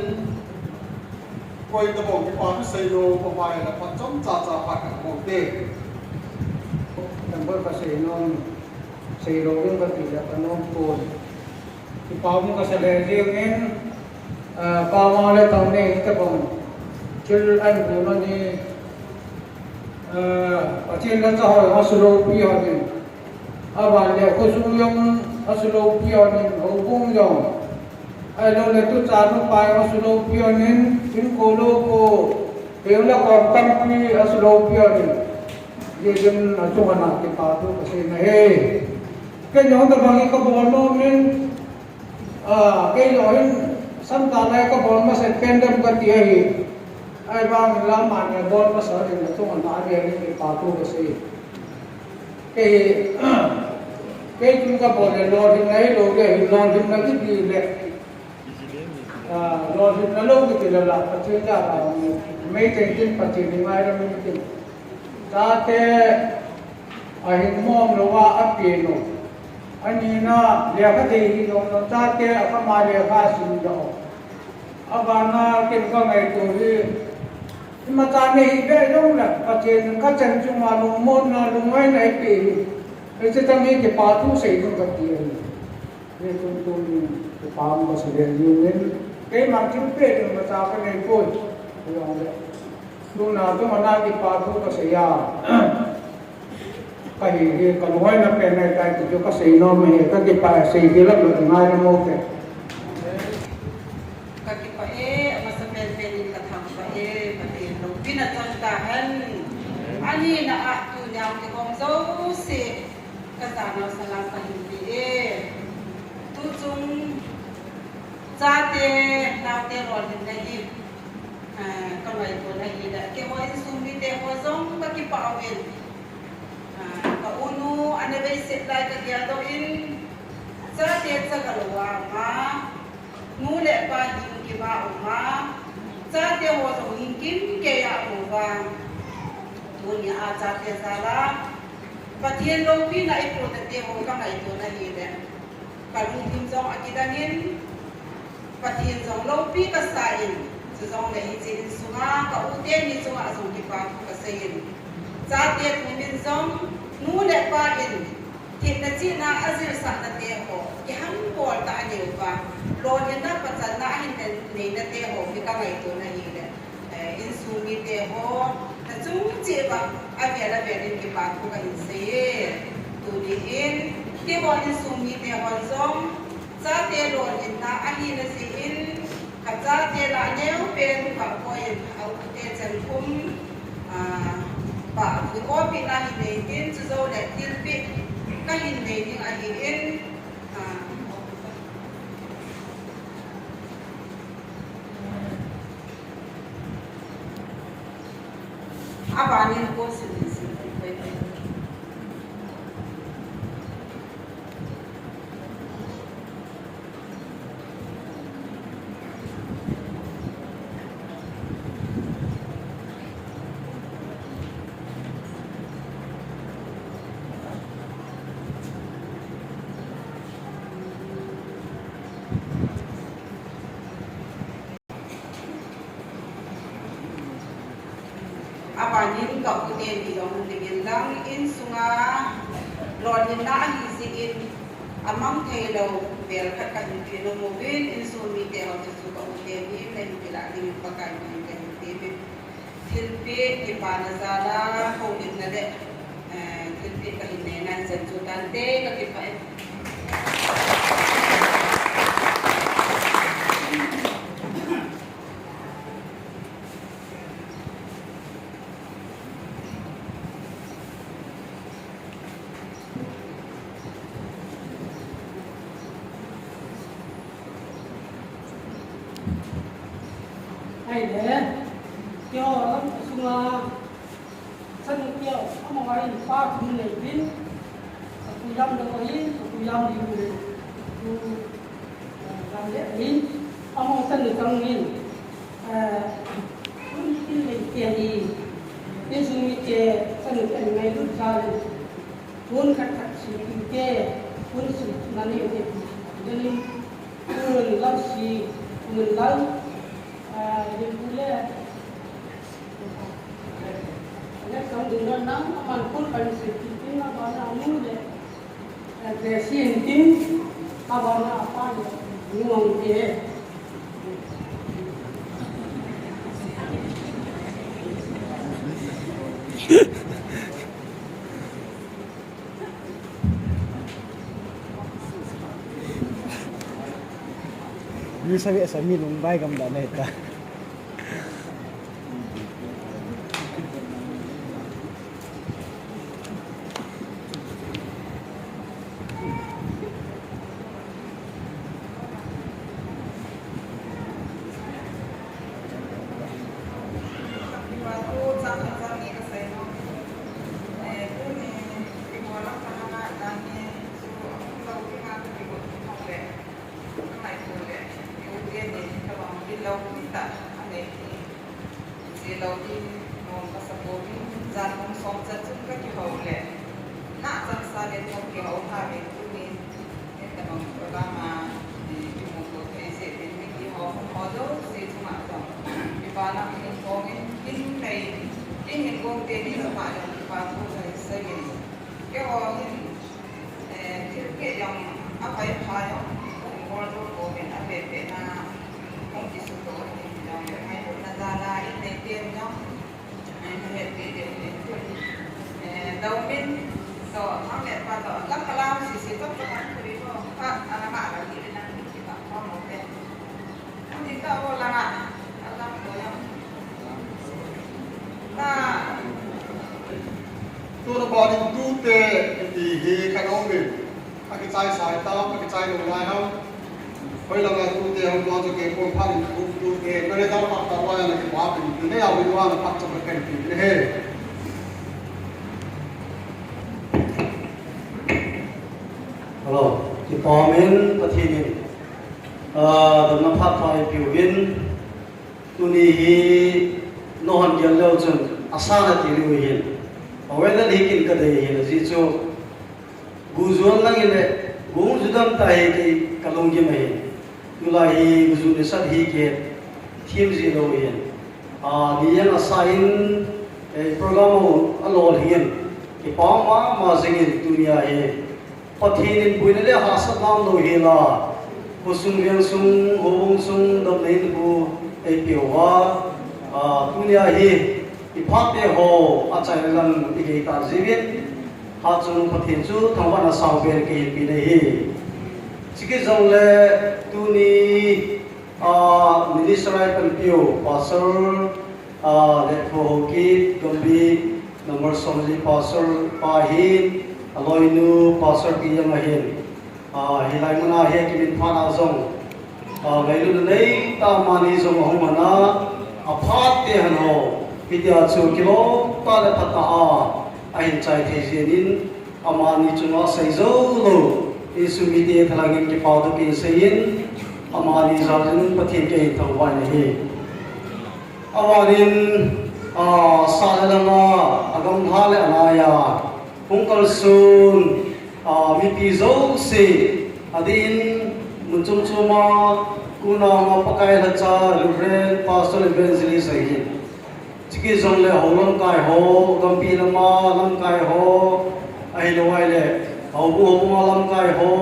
Koi ta bong ki pa sai lo pa bai la pa chom cha cha pa ka mo te
number pa sai lo ng ba ti la pa no ko ki pa mo ka sa le ngin pa ma le tong ne ta bong chil an ko no ni pa chin la cha ho su lo pi ho ni a ba le ko su yong su lo pi ho ni ho bung yong ai lo le tu cha no pa su lo pi ho ni in kolo ko peula ko tampi aslo piani ye jin ajuna ke patu kasi na he ke no da bangi ko bolno min ke no in sam ta lai ko bol ma se pendam ka ti hi ai bang la man ne bol ma sa ni to man ta ye ni ke patu kasi ke jun ka bol lo din nai lo ge lo din na ki le lo din na lo ki le la pa chen ja ba mấy cái tin phát triển ngoài ra mình tin ta thế
เห็นมองแล้วว่าอัปเปโนอันนี้นะเรียกว่าดีโนตาเตะก็มาเรียกว่าสุดยอดอาบานาเก็บก็ไม่ตัวนี้มาตาไม่เห็นได้แล้วประเทศก็จันจุมาลงมนนะลงไม่ไหนปีเราจะต้องมีเก็บปาทุเสียงกับเดียวนี่ตุ้มปามก็เสียอยู่นี่เกี่ยมันจิ้มเป็ดมาตาก็ไม่พูดดูน่าต้องมาหน้าเก็บปาทุก็เสียก็เห็นก็ลงไม่นับเป็นในใจจุก็เสียน้องไม่เห็นก็เก็บปาเสียแล้วหลุดง่ายนะโมเก
ani na tu nyam ke kong zo se ka ta na salam pa hi tu chung cha te na te ro din na hi ka mai ko na hi da ke ho in sum mi te ho zong ka ki pa wen ka unu ane be set lai ka dia do in cha te cha ka lo wa ma nu le pa hin ki ba o ma cha te ho zo hin kim ke ya o wa dunia aja te sala patien lopi na ipote ho ka mai to na hi de kalung tim jong akidangin patien jong lopi ka sain jong le hi jin sunga ka uten ni jong a jong ki pa ka sain cha te min jong nu le pa in thit na chi na azir sa na te ho ki ham bol ta ni pa lo ni na pa chan na hin ne na te ho ki ka mai to na hi de in su mi te ho chung che ba avela vela ke ba ko ka inse tu di in ke bon in sumi te hon zong cha te lo in na ani na si in ka cha te la neu pen ka ko in au te chan kum ba ku ko pi na hi ne tin chu zo le til pi ka hin ne ning a hi in abani ko sin apanin ka uten di dong tingin lang in sunga lon na hi si in amang thelo bel khat ka ni pino movin in sumi te ho su ka uten ni len pila ni pakai ni ka ni te thilpe ki pana zala ho din na de thilpe ka ni na jan chu tan te ka ki pa
ai để cho lắm xung sân kêu có một cái pha cũng này pin cụ dâm được có ý cụ dâm thì cụ làm lễ pin ông một sân được trong nghìn cũng cái tiền gì cái xung mi chè sân được cái ngày lúc sau cuốn cắt cắt xì chè cuốn xì là nhiều thì cho nên cuốn lắm xì cuốn lắm dia boleh ada kandungan nang amanpun kan sedikit abana anu de desin tim abana apa ya ngomong dia
ni sabi sa minung bay kam da neta
Ilaw kita, ane ilaw din nung pasapori, zan nung somsat sun ka ki hole. น่าจะสาเด็นของเกี่ยวกับเด็กที่มีแต่บางคนก็มาที่มุกตัวเองเสร็จเป็นวิธีของเขาดูเสียทุกอย่างต่อที่บ้านเราเห็นกองกินในที่เห็นกองเตนี่สมัยที่บ้านผู้ใหญ่เสียเกี่ยวกับที่เกี่ยวกับอะไรพายของคนทุกคนเป็นอะไรเป็นน่าของที่สุดตัวที่เราไม่รู้น่าจะได้ในเตียงเนาะในเหตุเป็นดาวมินต่อทั้งแบบว่าต่อลักกะลาสิต้องประมาณนี้ก็ถ้าอาณาจักรนี้นั่นที่แบบพ่อหมดเลยทั้งที่ก็ว่าละนะตั้งตัวยังน่า
ตัวระบาดดูเตะดีเฮขนมเลยอากิจายสายตาอากิจายลงไล่เขาเฮ้ยเราดูเตะเราตัวจะเก็บคนพันดูเตะก็เลยต้องพักตัวอย่างนี้ว่าเป็นไม่เอาเป็นว่าพักจะเป็นกันทีนี่เฮ้
ฮัลโหลที่พอมินประเทศนี้ดำน้ำพัดไฟผิววินตัวนี้นอนเย็นแล้วจนอาสาหที่รู้เห็นเอาไว้แล้วที่กินก็ได้เห็นสิจูกูจวนนั่งอยู่เลยกูจุดนั้นตายที่กลงยิ่งไม่เห็นดูแลกูจุดนี้สัตว์ที่เกิดทีมจีโร่เห็นนี่ยังอาศัยโปรแกรมอัลโหลเห็นที่ป้องมาสิ่งตัวนี้เห็นปะทีนินบุญเนี่ยหาสัตว์น้ำโลหิตละกุศลเวียงสุงโหงสุงดำเนินบุเอเปียวว่าตัวนี้เห็นที่พัดเดียวอาจารย์ลันที่เกิดการชีวิตหาจงปะทีนจูทั้งวันสาวเบียร์เกิดปีนี้สิ่งที่จงเลยตัวนี้มินิสไรเป็นเปียวภาษาเล็กโฟกิดกัมบีนัมเบอร์สองลีภาษาปาหินAloinu pastor kiyang ahin hilai mana he kimin phana zong ngailu nei ta mani zong humana aphat te hano vidya chu kilo ta le phata ahin chai thejenin amani chunga saizo lo isumi te thalangin ki pawdu ki sein amani zalin pathin ke thawai he awanin salama agam hale anaya Ungkal sun mipi zo si adin muncung cuma kuna mapakai hacha lubren pastor evangelist ahi chiki zong le holong kai ho gampi lama lam kai ho ai lowai le hobu lam kai ho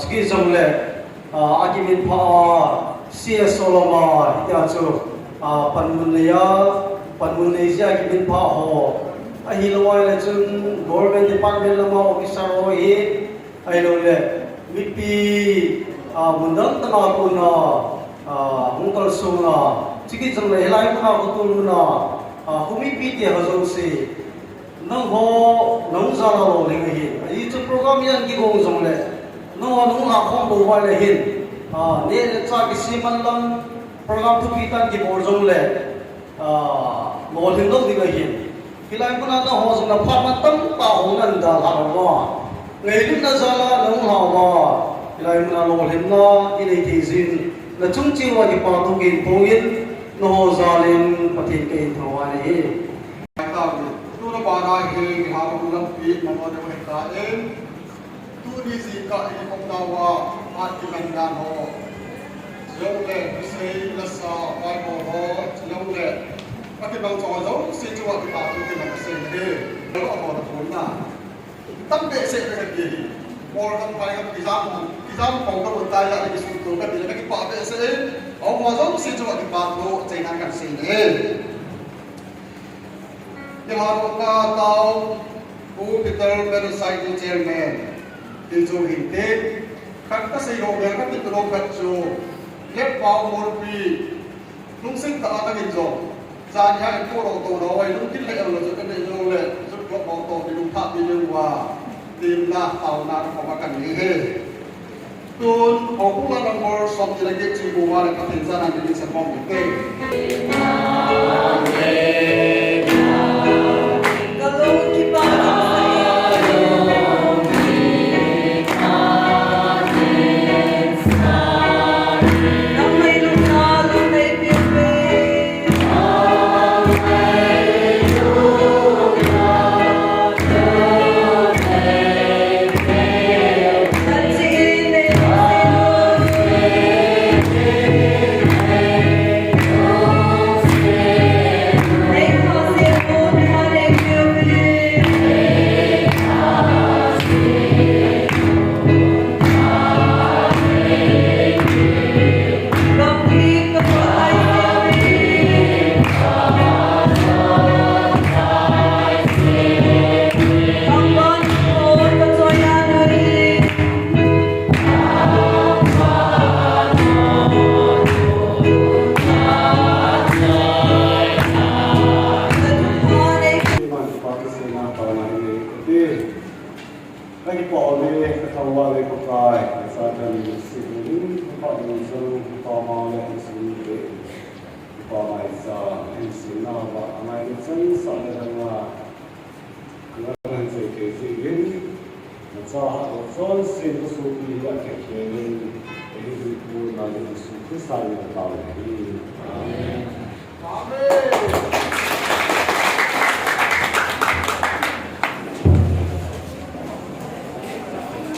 chiki zong le akimin pha cs soloma ya chu panmun asia akimin pha ho ahilawai le chun government department lama officer ho hi ailo le mipi mundang tana puna ungkal suna chiki jang le helai puna kutuluna humi pi te hazo se nang ho nang zala lo le hi ai chu program yan ki gong jong le no nung ha khong bo wa le hin ne le cha ki siman lam program tu pi tan ki bor jong le lo thing dong di le hin Hilai pun ada hos na pamatam tahunan dah lawa. Ngayon na zala nung hawa. Hilai pun ada lohimna ini tizin. Na cungci wajib patukin pungin no zalin patin kain thawani.
Tu na bara he hawa ulang pi nama de mereka tu di zika ini pengtawa hati landan ho. Jauh le bisai lasa pai ho jauh le Tapi bang Jojo si cuak di batu di mana sih ni? Kalau apa orang pun na, tapi saya kena dia. Orang pai kan kisam kau bertai lagi di situ kan dia lagi pakai saya. Orang Jojo si cuak di batu jangan kan sini. Yang harus tahu, Peter Bersai di Jerman, di Johinte, kan saya orang kan di Teluk Kacau, lihat bau morbi, nungsing tak ada hijau. Gian hai cô đầu tàu đó ấy lúc kích lệ là sự cái này rồi lệ rất có bảo tàu thì đúng tháp đi nhưng mà tìm là tàu nào có mà cần nghĩ hết tuôn họ cũng là đồng bào sống như là cái chi của mà lại có thể ra làm những sản phẩm của tên
Pama le sini Pama isa sina ba amai sen sa le nga ngan se ke se yin sa ha so se ko su pi ya ke ke ni e ku na le su ke sa le ta le amen
Amen.